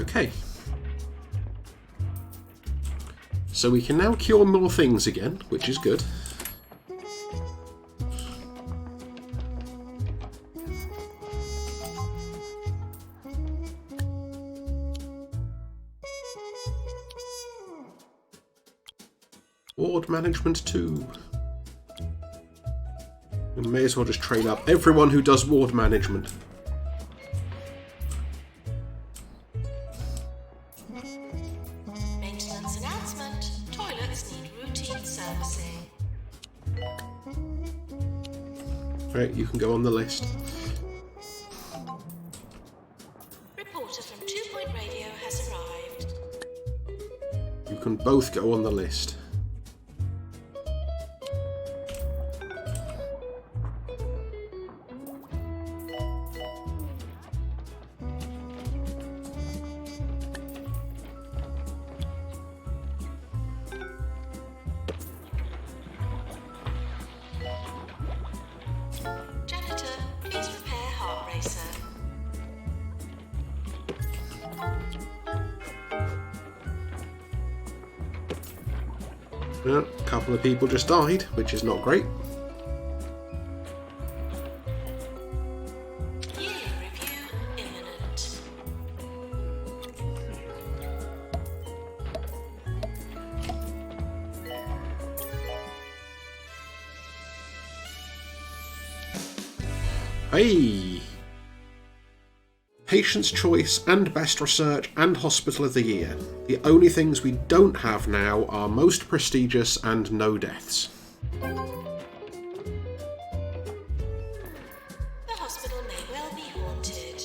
Okay. So we can now cure more things again, which is good. Ward management 2. We may as well just train up everyone who does ward management. Maintenance announcement. Toilets need routine servicing. Right, you can go on the list. Reporter from 2 Point Radio has arrived. You can both go on the list. Janitor, please repair heart racer. Yeah, a couple of people just died, which is not great. Yearly review imminent. Hey! Patient's Choice and Best Research and Hospital of the Year. The only things we don't have now are Most Prestigious and No Deaths. The hospital may well be haunted.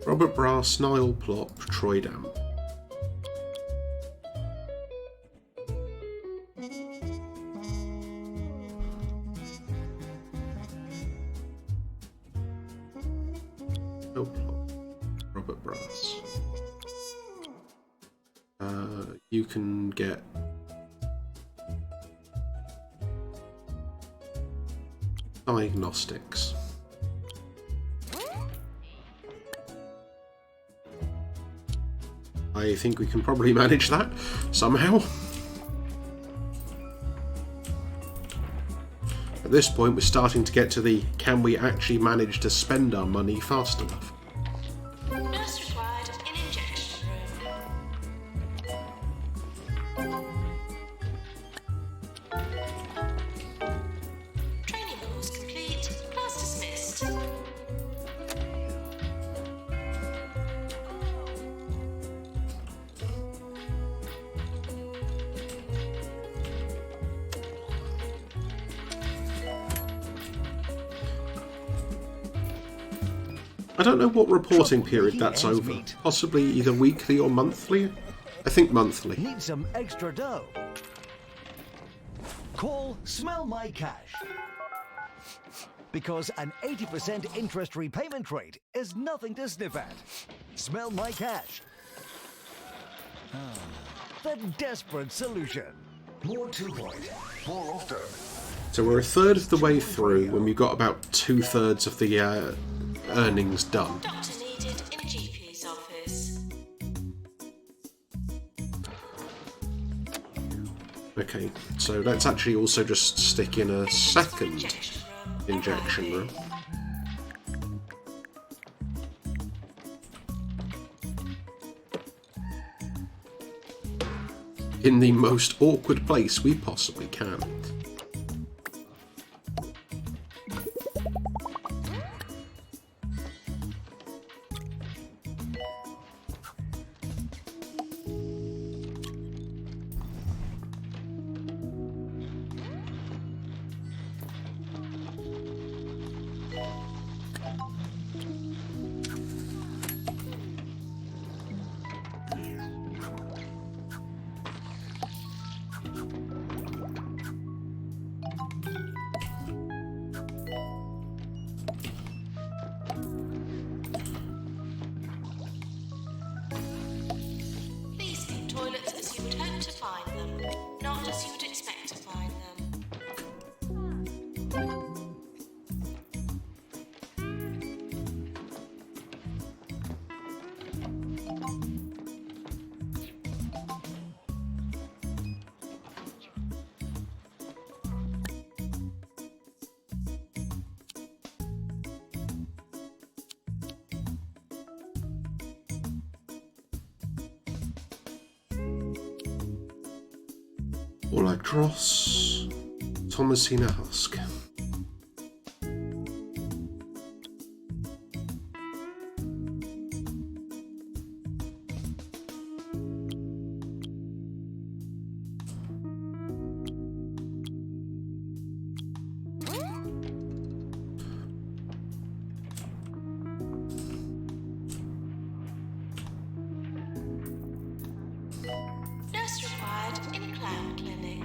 Robert Brass, Niall Plop, Troy Damp. Niall Plop, Robert Brass. You can get diagnostics. I think we can probably manage that somehow. At this point, we're starting to get to the can we actually manage to spend our money fast enough? Nurse required in injection room. Training course complete. Class dismissed. I don't know what reporting period that's over. Possibly either weekly or monthly? I think monthly. Need some extra dough? Call Smell My Cash. Because an 80% interest repayment rate is nothing to sniff at. Smell My Cash. The desperate solution. More 2 Point, more often. So we're a third of the way through when we've got about 2/3 of the earnings done. Doctor needed in GP's office. Okay, so let's actually also just stick in a second injection room. In the most awkward place we possibly can. Olagdros, Thomasina Husk. Nurse required in Clown Clinic.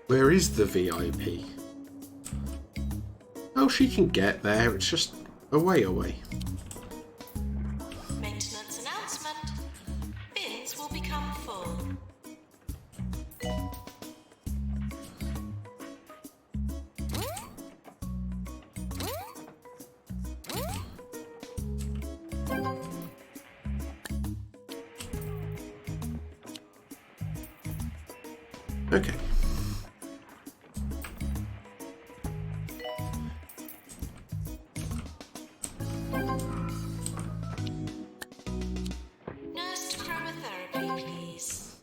Where is the VIP? Oh, she can get there, it's just away. Maintenance announcement. Bins will become full. Okay. Nurse to chromotherapy, please.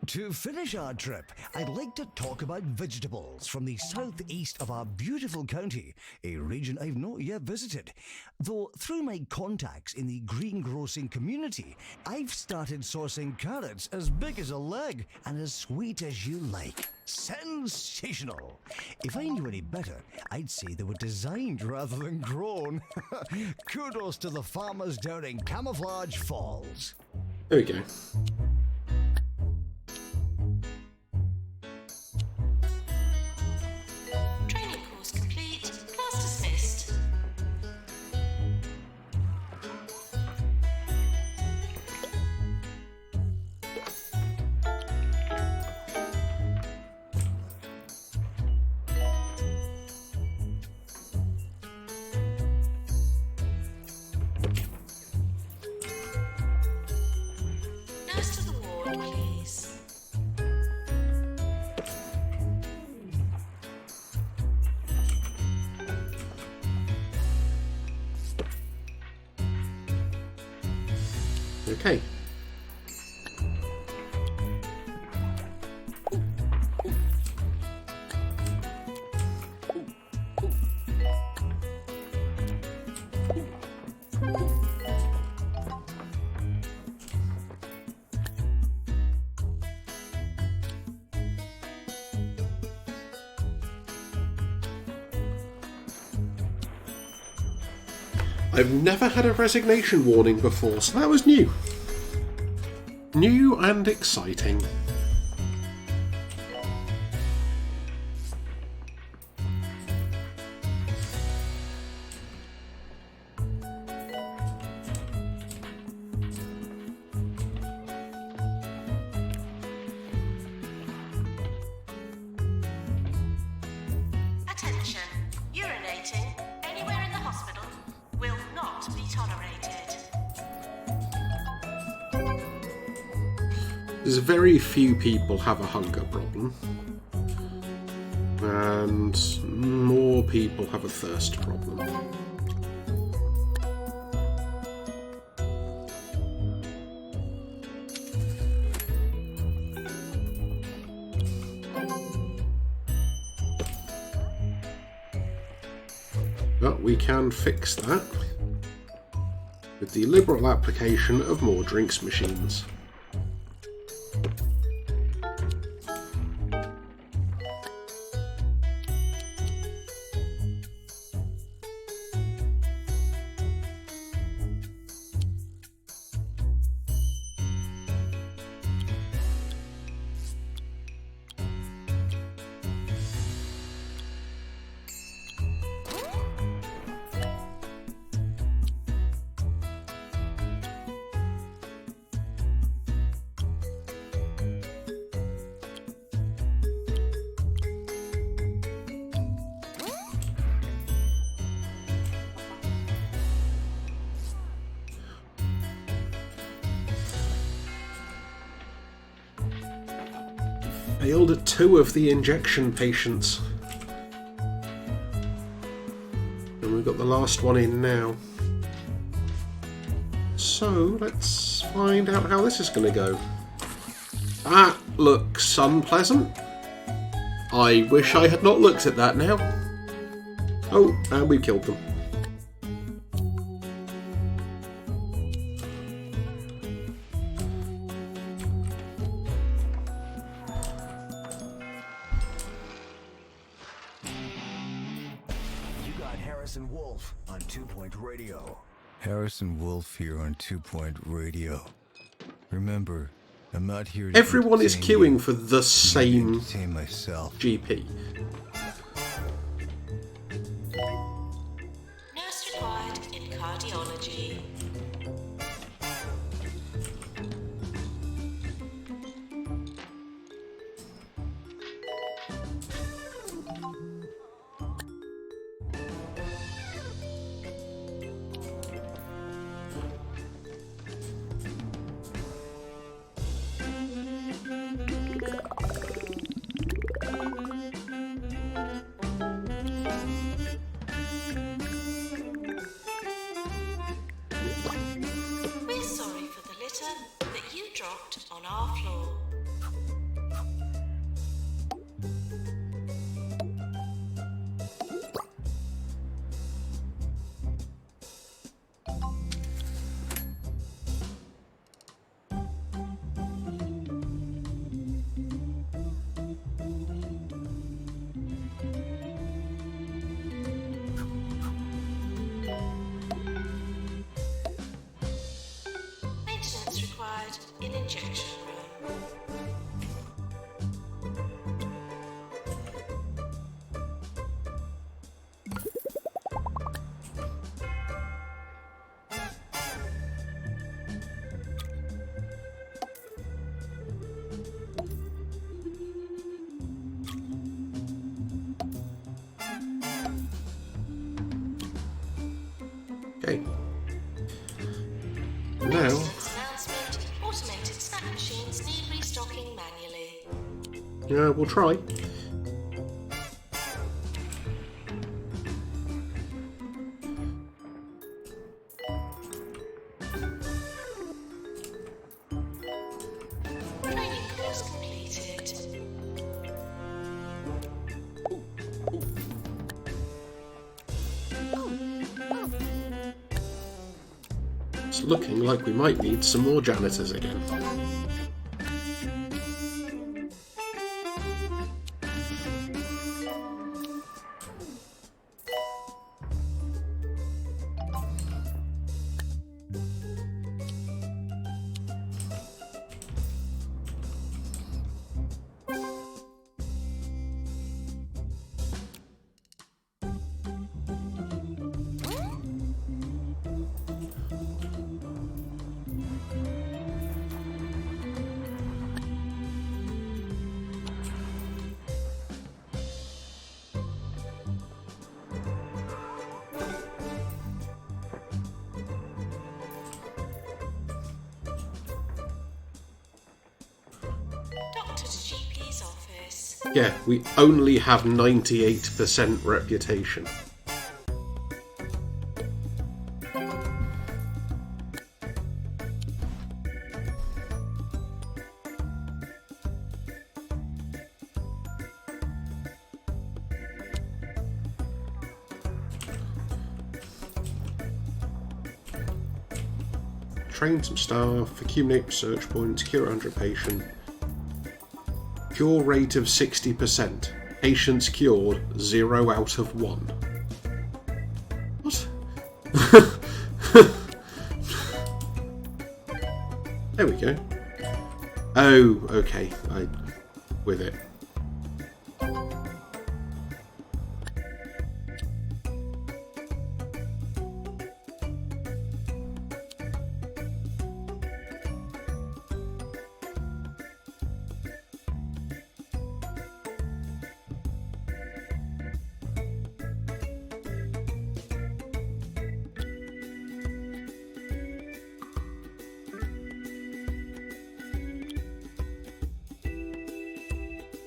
To finish our trip, I'd like to talk about vegetables from the southeast of our beautiful county, a region I've not yet visited. Though through my contacts in the greengrocing community, I've started sourcing carrots as big as a leg and as sweet as you like. Sensational! If I knew any better, I'd say they were designed rather than grown. Kudos to the farmers down in Camouflage Falls. There we go. Training course complete. Class dismissed. Nurse to the ward, please. Okay. I've never had a resignation warning before, so that was new. New and exciting. Attention. Urinating anywhere in the hospital will not be tolerated. There's very few people have a hunger problem. And more people have a thirst problem. But we can fix that with the liberal application of more drinks machines. Failed at 2 of the injection patients. And we've got the last one in now. So, let's find out how this is going to go. That looks unpleasant. I wish I had not looked at that now. Oh, and we've killed them. You got Harrison Wolf on 2 Point Radio. Harrison Wolf here on 2 Point Radio. Remember, I'm not here to Everyone is entertain queuing you. for the I'm here to same entertain myself. GP. Nurse required in cardiology. We're sorry for the litter that you dropped on our floor. Maintenance required in injection room. Okay. Now, Announcement: automated snack machines need restocking manually. we'll try. Training course completed. It's looking like we might need some more janitors again. Doctor to GP's office. Yeah, we only have 98% reputation. Train some staff, accumulate research points, cure 100 patient. Cure rate of 60%. Patients cured, 0 out of 1. What? There we go. Oh, okay. With it.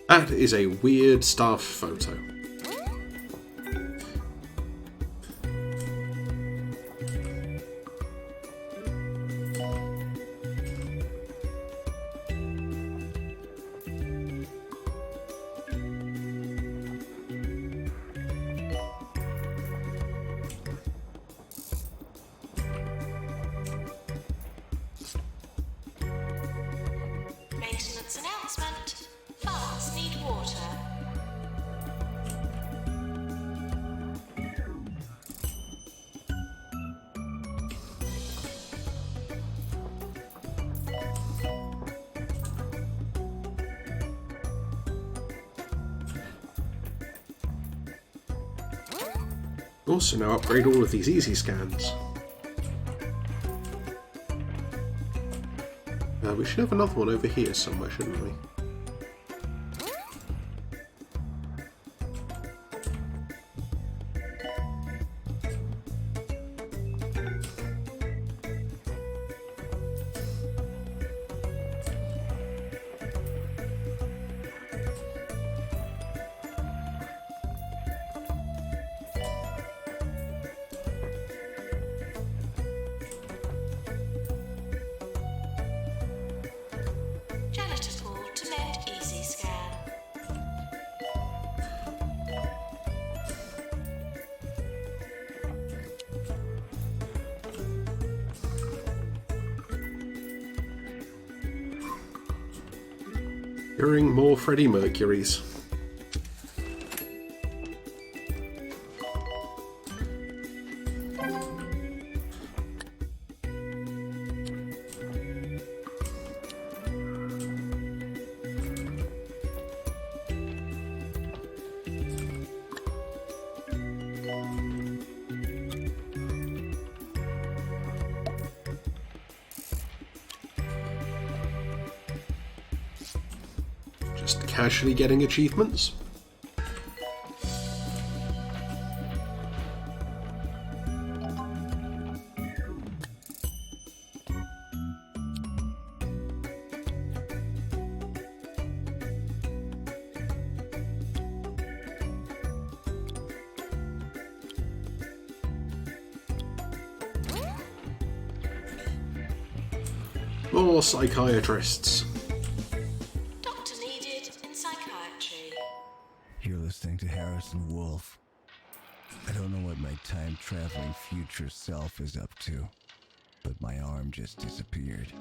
That is a weird staff photo. Maintenance announcement. Farms need water. Also now upgrade all of these easy scans. We should have another one over here somewhere, shouldn't we? Janitor pool to mend easy scan. Hearing more Freddie Mercurys. Just casually getting achievements. More psychiatrists. Doctor needed in psychiatry. You're listening to Harrison Wolf. I don't know what my time-traveling future self is up to, but my arm just disappeared.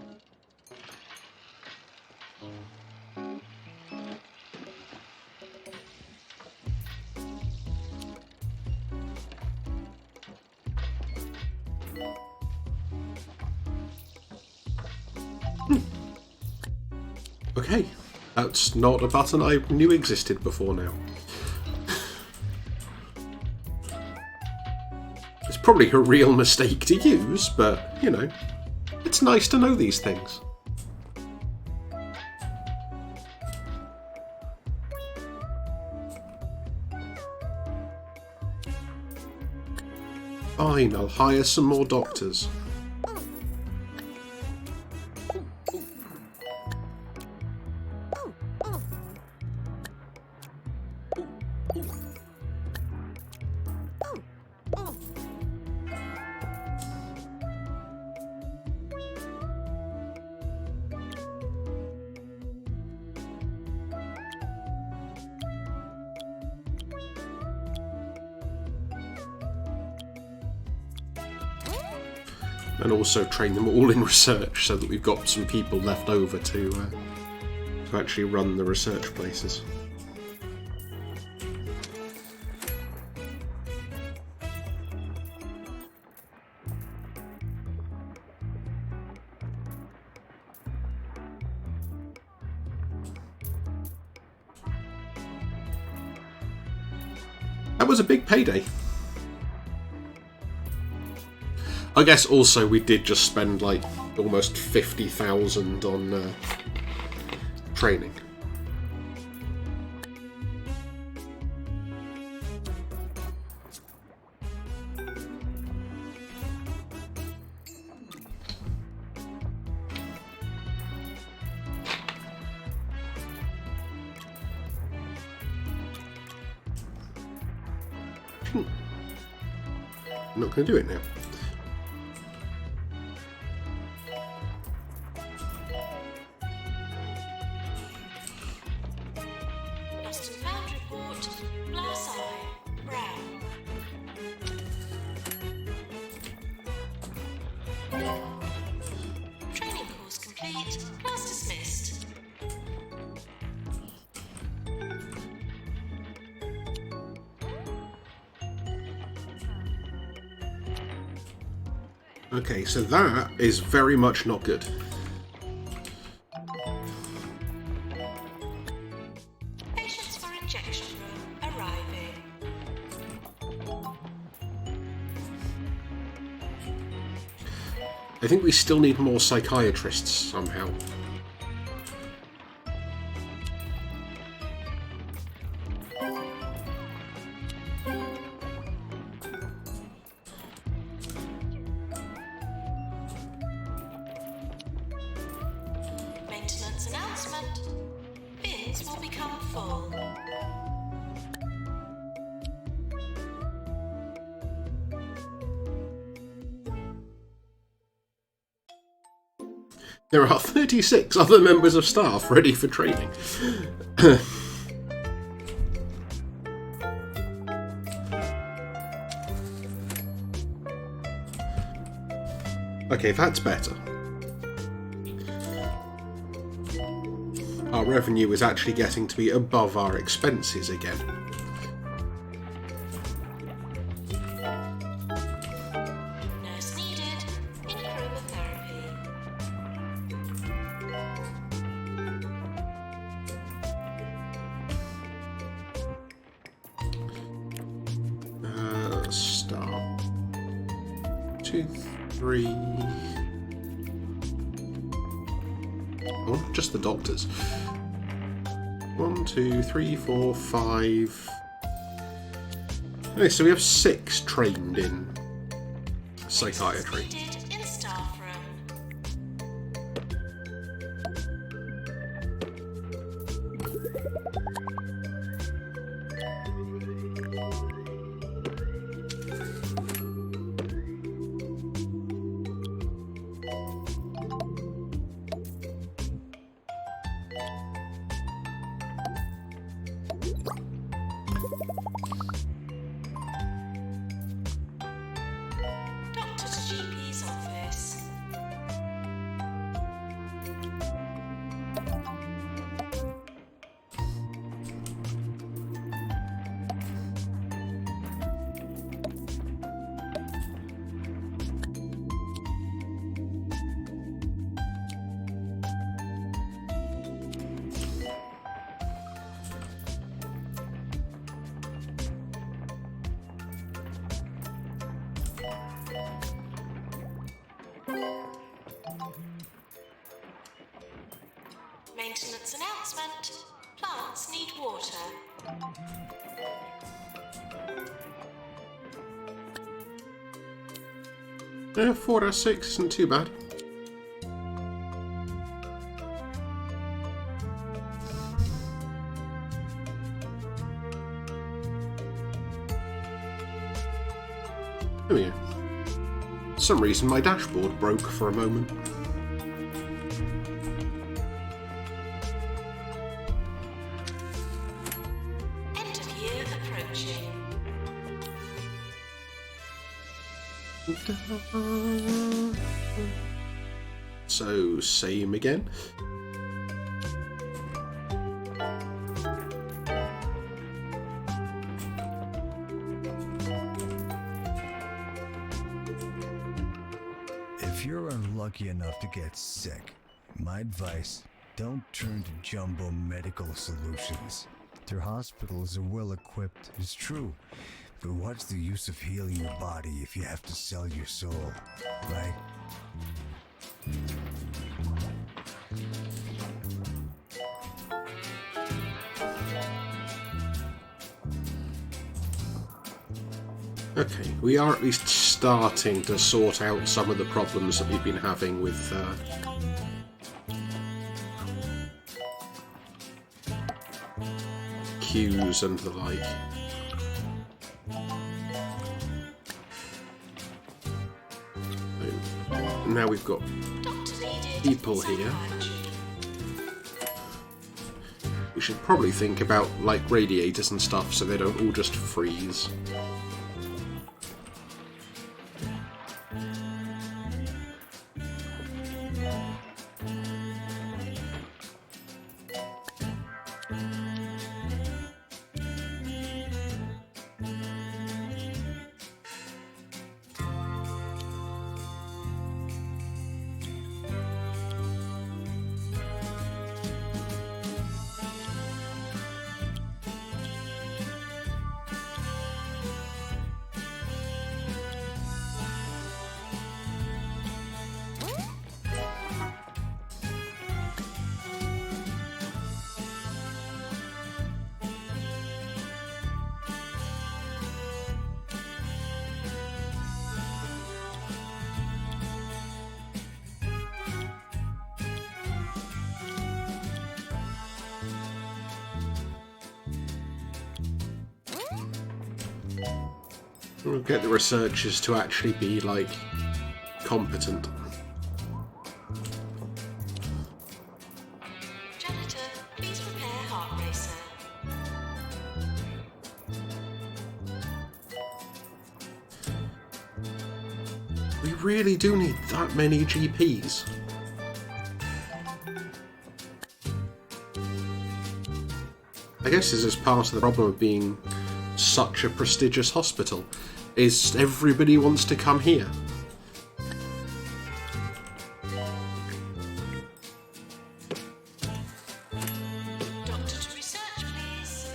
Okay, that's not a button I knew existed before now. It's probably a real mistake to use, but, you know, it's nice to know these things. Fine, I'll hire some more doctors. And also train them all in research so that we've got some people left over to actually run the research places. That was a big payday. I guess also we did just spend like almost 50,000 on training. I'm not going to do it now. Lost and found report. Glass eye. Brown. Training course complete. Class dismissed. Okay, so that is very much not good. Patients for injection room arriving. I think we still need more psychiatrists somehow. Maintenance announcement. Bins will become full. There are 36 other members of staff ready for training. Okay, that's better. Our revenue is actually getting to be above our expenses again. Nurse needed. In chromotherapy. Start. 2, 3. Oh, just the doctors. 1, 2, 3, 4, 5. Okay, so we have 6 trained in psychiatry. Needed in staff room. Doctor to GP's office. Maintenance announcement. Plants need water. 4 out of 6 isn't too bad. Oh yeah. For some reason my dashboard broke for a moment. End of year approaching. So, same again. If you're unlucky enough to get sick, my advice, don't turn to Jumbo Medical Solutions. Their hospitals are well equipped, it's true. But what's the use of healing your body if you have to sell your soul, right? Okay, we are at least starting to sort out some of the problems that we've been having with queues and the like. now we've got Doctor needed. people here. Psychiatry. We should probably think about, like, radiators and stuff so they don't all just freeze. We'll get the researchers to actually be, like, competent. Janitor, please prepare heart racer. We really do need that many GPs. I guess this is part of the problem of being such a prestigious hospital, is everybody wants to come here. Doctor to research, please.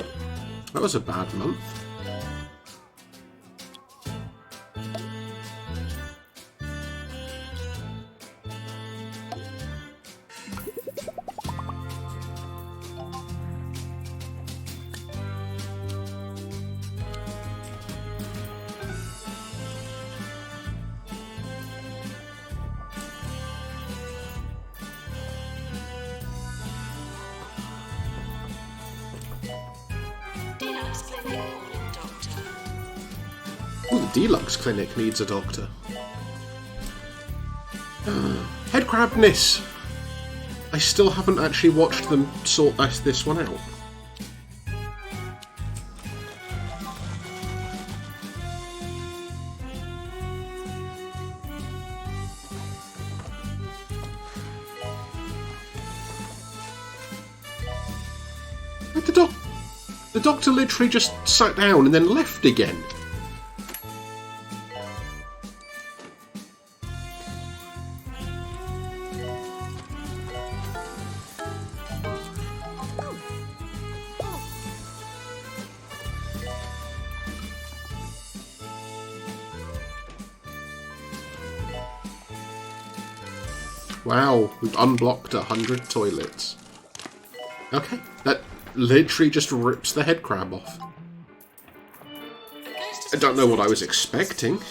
That was a bad month. Deluxe clinic calling doctor. Ooh, the deluxe clinic needs a doctor. Headcrabedness! I still haven't actually watched them sort this one out. The doctor literally just sat down and then left again. Wow, we've unblocked 100 toilets. Okay, that literally just rips the head crab off. I don't know what I was expecting.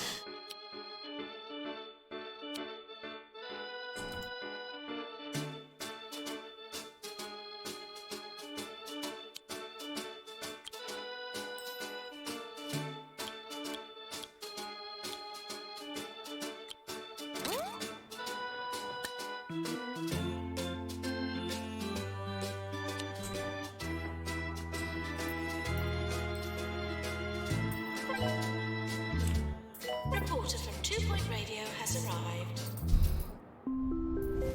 Reporter from 2 Point Radio has arrived.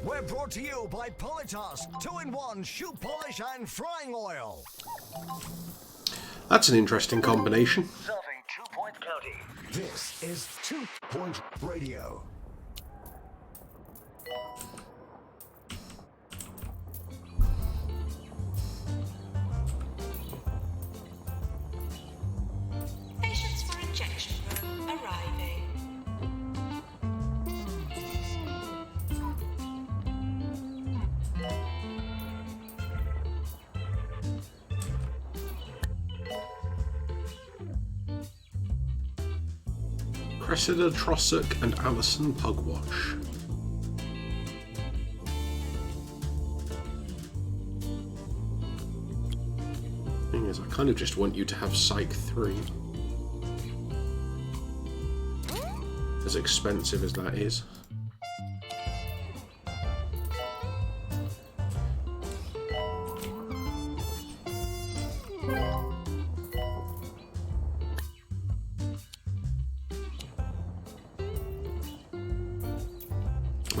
We're brought to you by Politas 2-in-1 shoe polish and frying oil. That's an interesting combination. Serving 2 Point County. This is 2 Point Radio. Patients for injection room arriving. Cressida Trossuk and Alison Pugwash. Thing is, I kind of just want you to have Psych 3. As expensive as that is.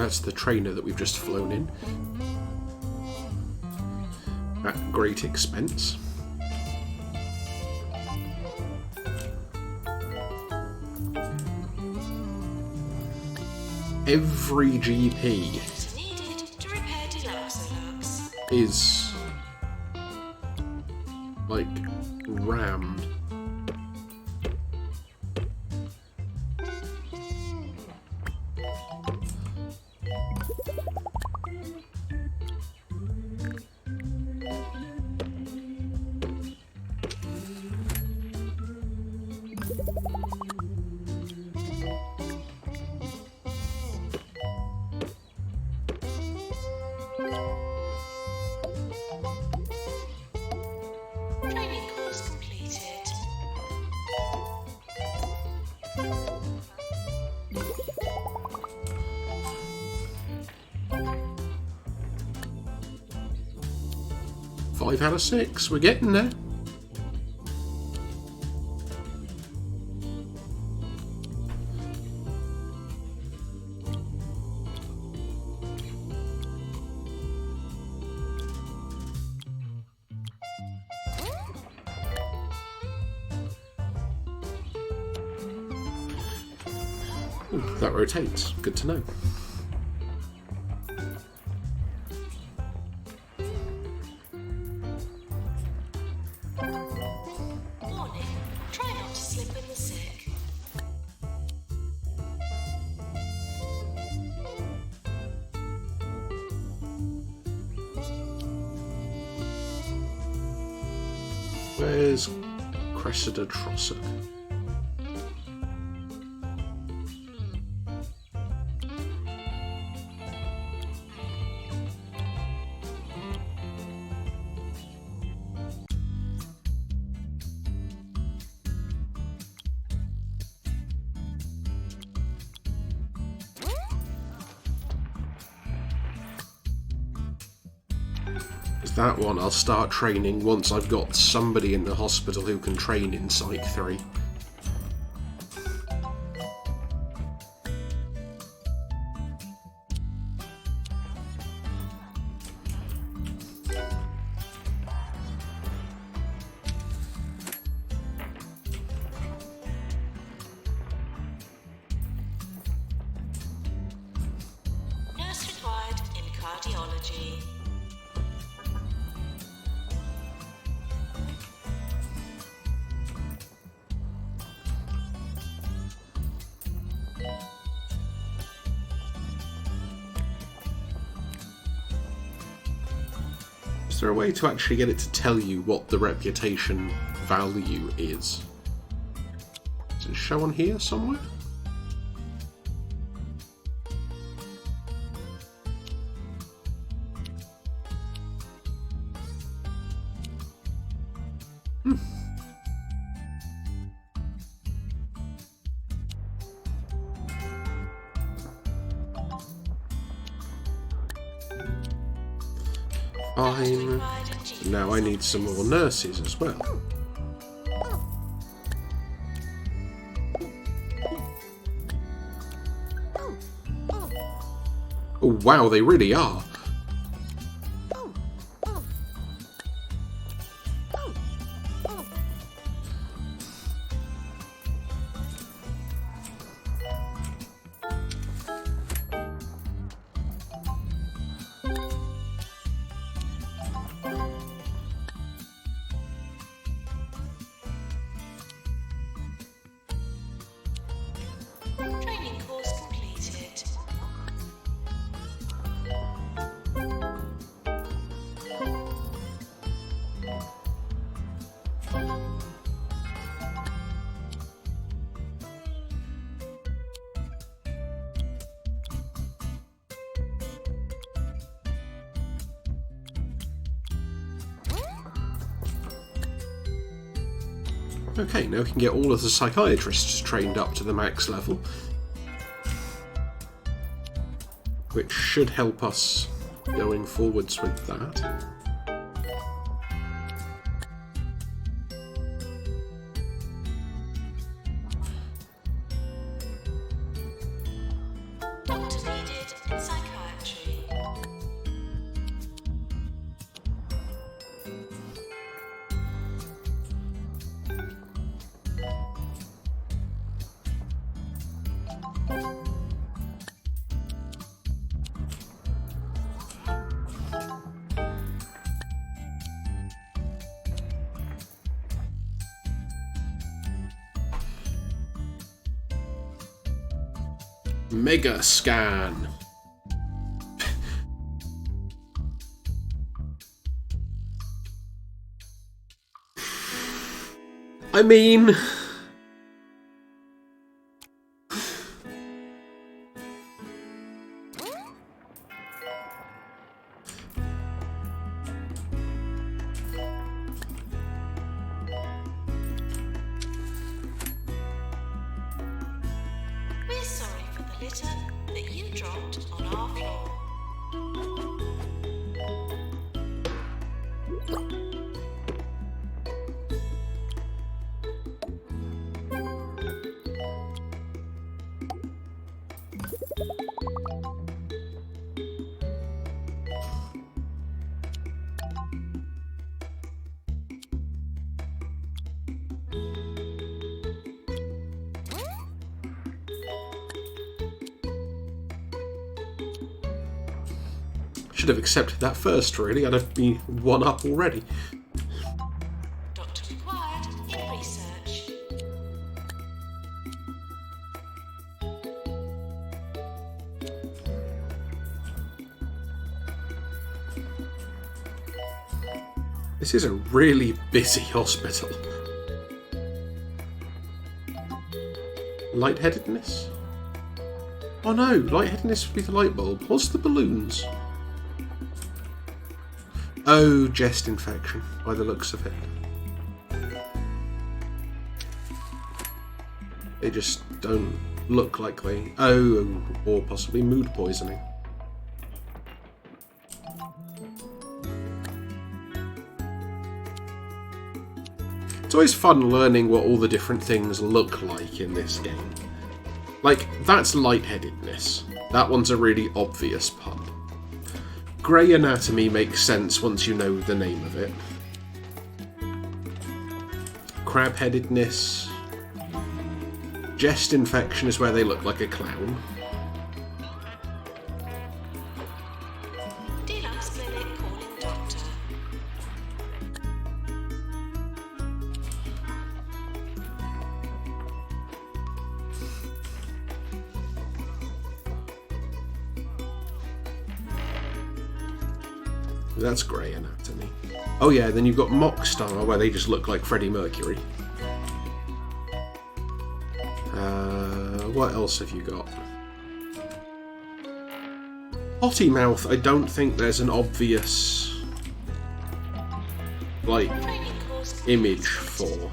That's the trainer that we've just flown in. At great expense. Every GP Needed to repair Deluxe. is like rammed. Training course completed. Five out of 6, we're getting there. Ooh, that rotates. Good to know. Warning, try not to slip in the sick. Where's Cressida Trosser? That one I'll start training once I've got somebody in the hospital who can train in Psych 3. Nurse required in cardiology. Is there a way to actually get it to tell you what the reputation value is? Does it show on here somewhere? Fine. Now I need some more nurses as well. Oh wow, they really are. Training course completed. Okay, now we can get all of the psychiatrists trained up to the max level, which should help us going forwards with that. Doctor needed in psychiatry. Mega scan. I mean... We're sorry for the litter that you dropped on our floor. Should have accepted that first, really. I'd have been one up already. Doctor required in research. This is a really busy hospital. Lightheadedness? Oh no, lightheadedness would be the light bulb. What's the balloons? Oh, chest infection, by the looks of it. They just don't look like they... Oh, or possibly mood poisoning. It's always fun learning what all the different things look like in this game. Like, that's lightheadedness. That one's a really obvious pun. Grey anatomy makes sense once you know the name of it. Crab-headedness. Chest infection is where they look like a clown. Deluxe clinic calling doctor. That's grey anatomy. Oh yeah, then you've got Mockstar, where they just look like Freddie Mercury. What else have you got? Potty Mouth, I don't think there's an obvious, like, Training course image for.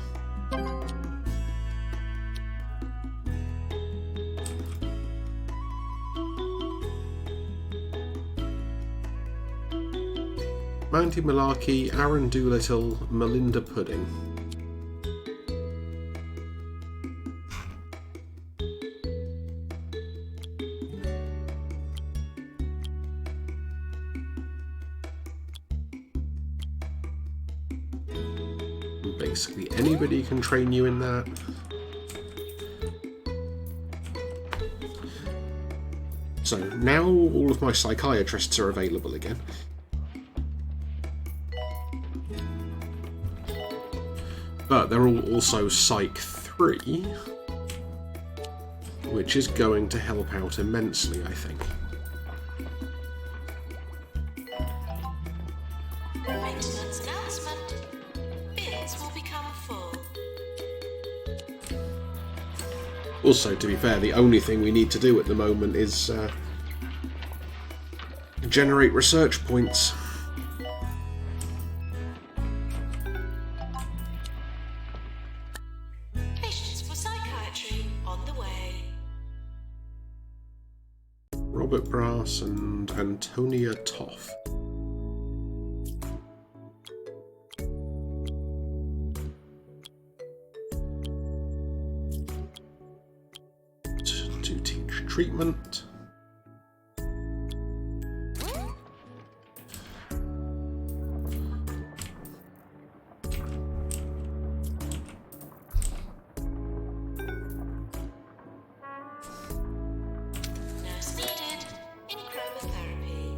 Mandy Malarkey, Aaron Doolittle, Melinda Pudding. Basically anybody can train you in that. So now all of my psychiatrists are available again. But they're all also Psych 3, which is going to help out immensely, I think. maintenance announcement. Bins will become full. Also, to be fair, the only thing we need to do at the moment is generate research points. Patients for psychiatry on the way. Robert Brass and Antonia Toff. To teach treatment. Nurse needed in chromotherapy.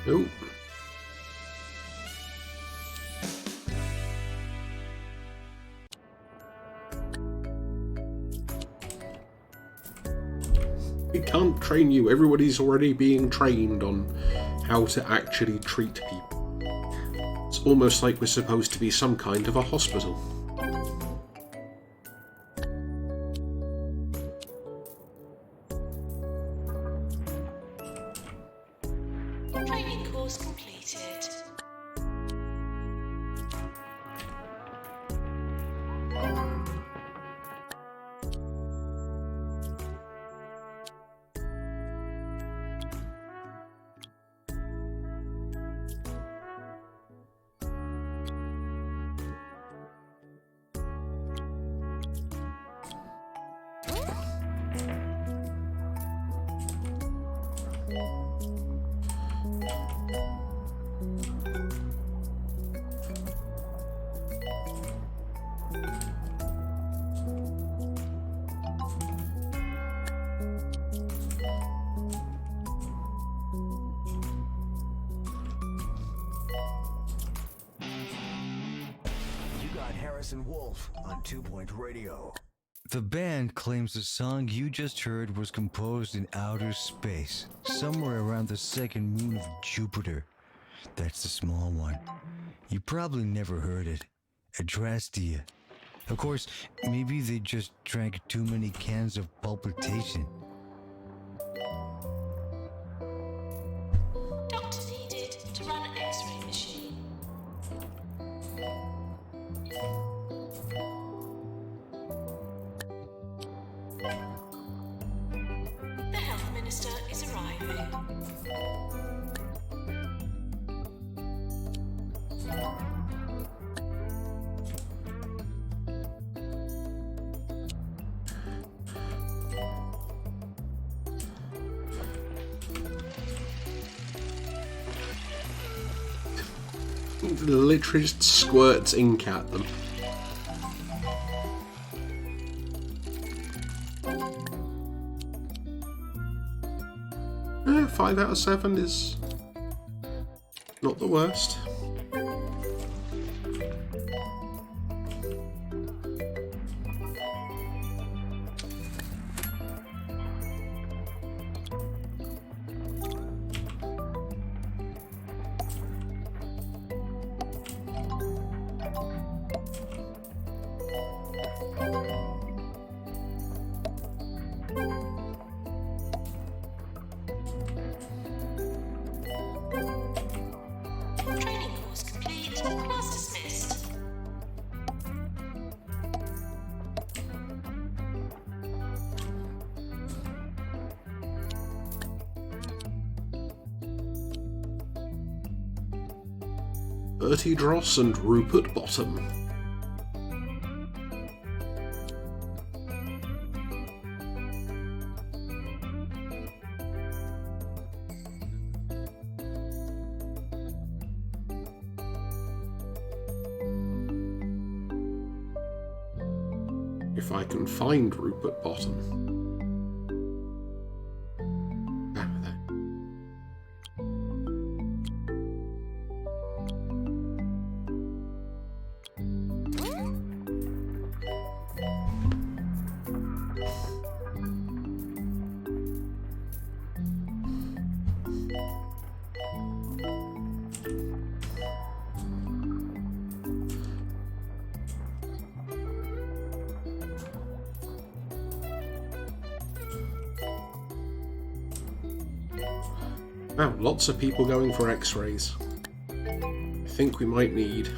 Oh. We can't train you. Everybody's already being trained on how to actually treat people. It's almost like we're supposed to be some kind of a hospital. Training course completed. You got Harrison Wolf on 2 Point Radio. The band claims the song you just heard was composed in outer space, somewhere around the second moon of Jupiter. That's the small one. You probably never heard it. Adrastea. Of course, maybe they just drank too many cans of palpitation. Doctor needed to run X-ray machine. The health minister is arriving. Literally just squirts ink at them. Eh, 5 out of 7 is not the worst. Training course complete. Class dismissed. Bertie Dross and Rupert Bottom. If I can find Rupert Bottom. Ah, there. Wow, lots of people going for X-rays. I think we might need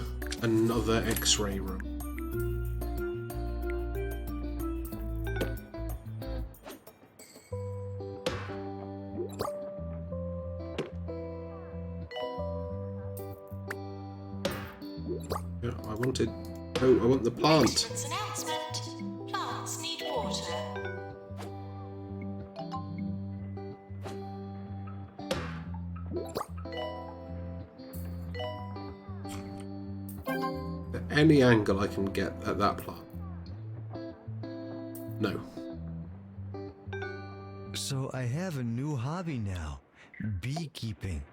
another X-ray room. Yeah, I wanted... Oh, I want the plant. Maintenance announcement. Plants need water. Any angle I can get at that plant. No. So I have a new hobby now. Beekeeping.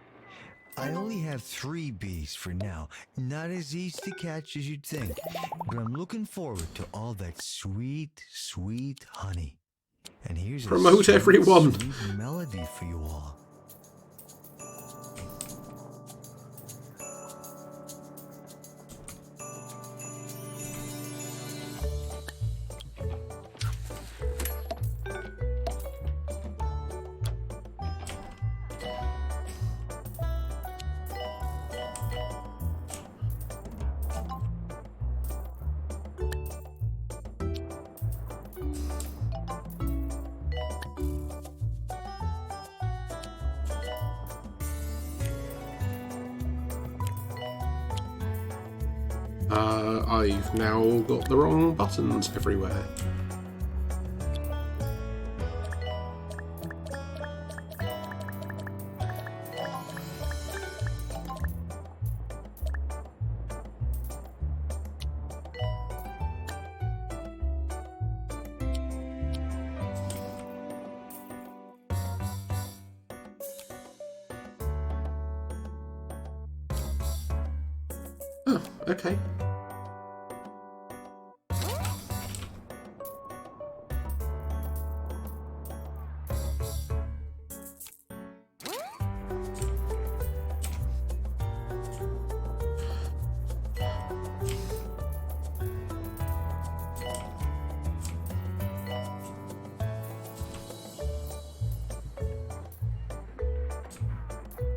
I only have 3 bees for now. Not as easy to catch as you'd think. But I'm looking forward to all that sweet, sweet honey. And here's Promote a sweet, everyone. sweet melody for you all. I've now got the wrong buttons everywhere. Oh, okay.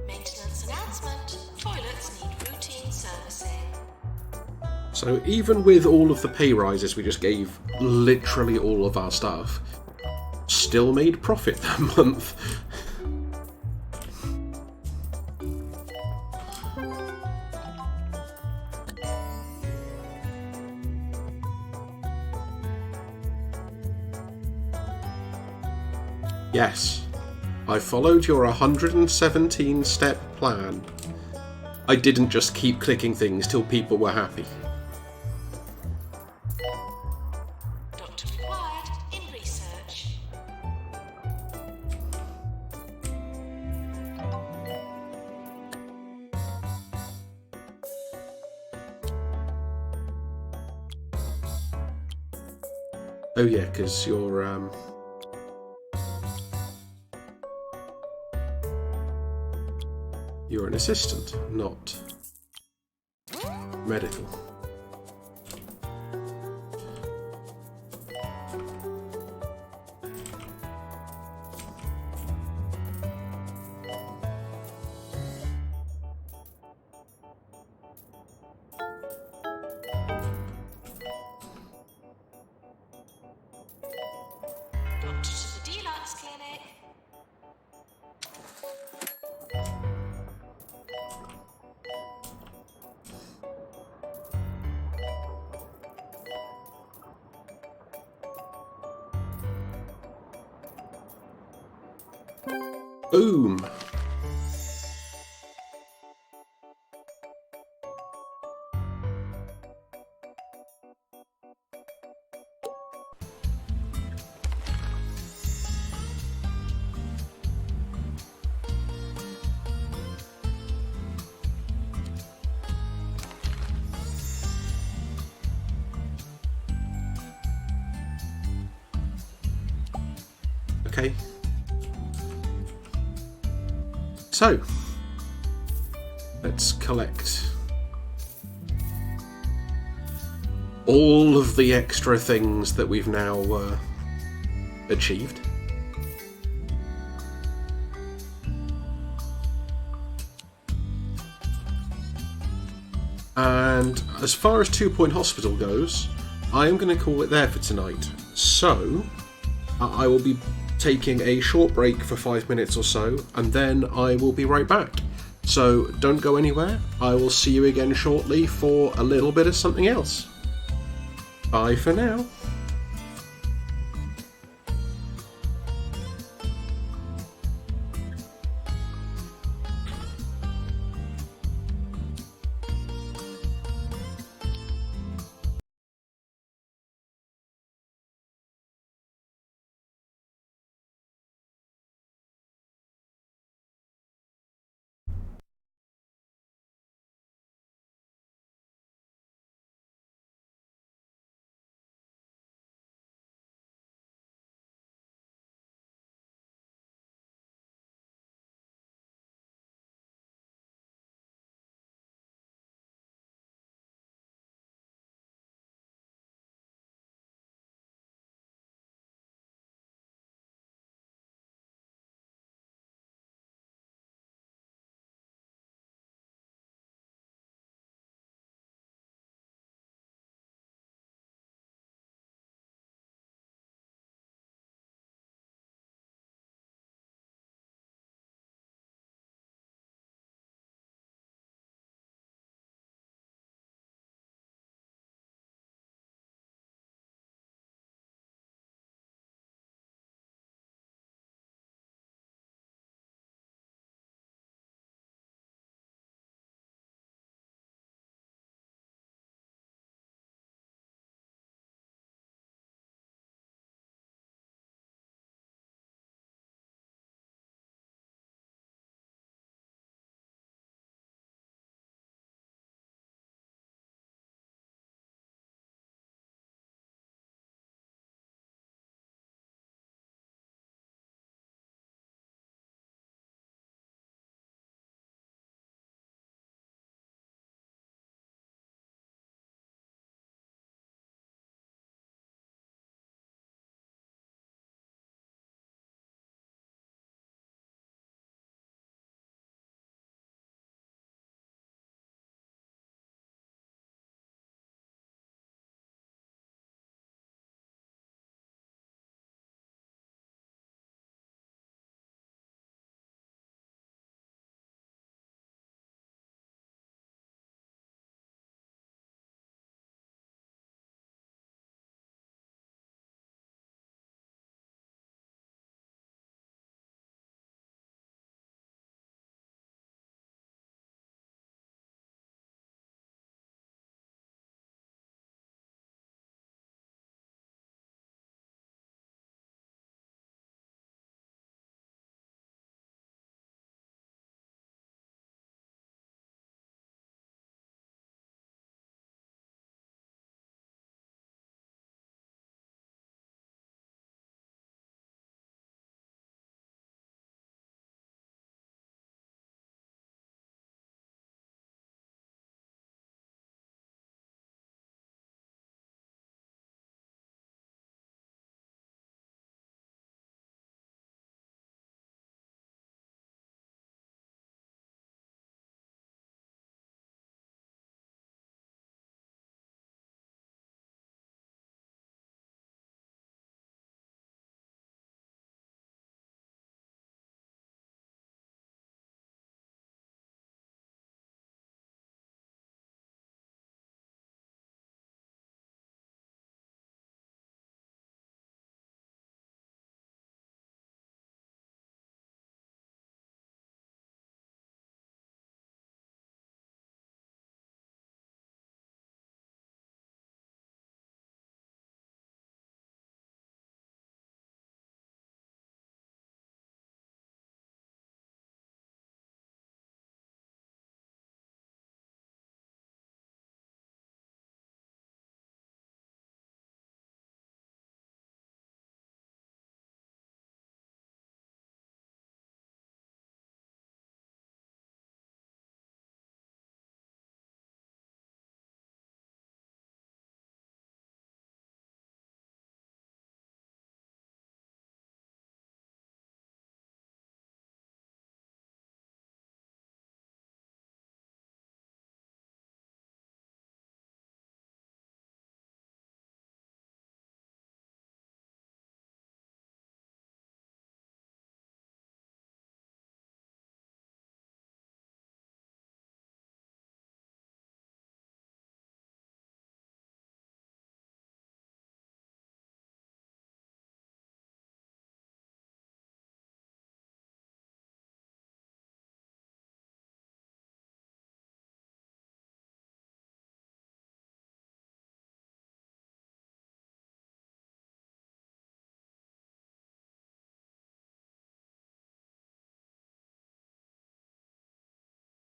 Maintenance announcement. Toilets need routine servicing. So even with all of the pay rises we just gave literally all of our staff, still made profit that month. Yes, I followed your 117-step plan. I didn't just keep clicking things till people were happy. Doctor required in research. Oh yeah, because you're an assistant, not medical. Doctor to the Deluxe Clinic. Boom! Okay. So, let's collect all of the extra things that we've now achieved. And as far as 2 Point Hospital goes, I am going to call it there for tonight. So, I will be taking a short break for 5 minutes or so, and then I will be right back. So don't go anywhere. I will see you again shortly for a little bit of something else. Bye for now.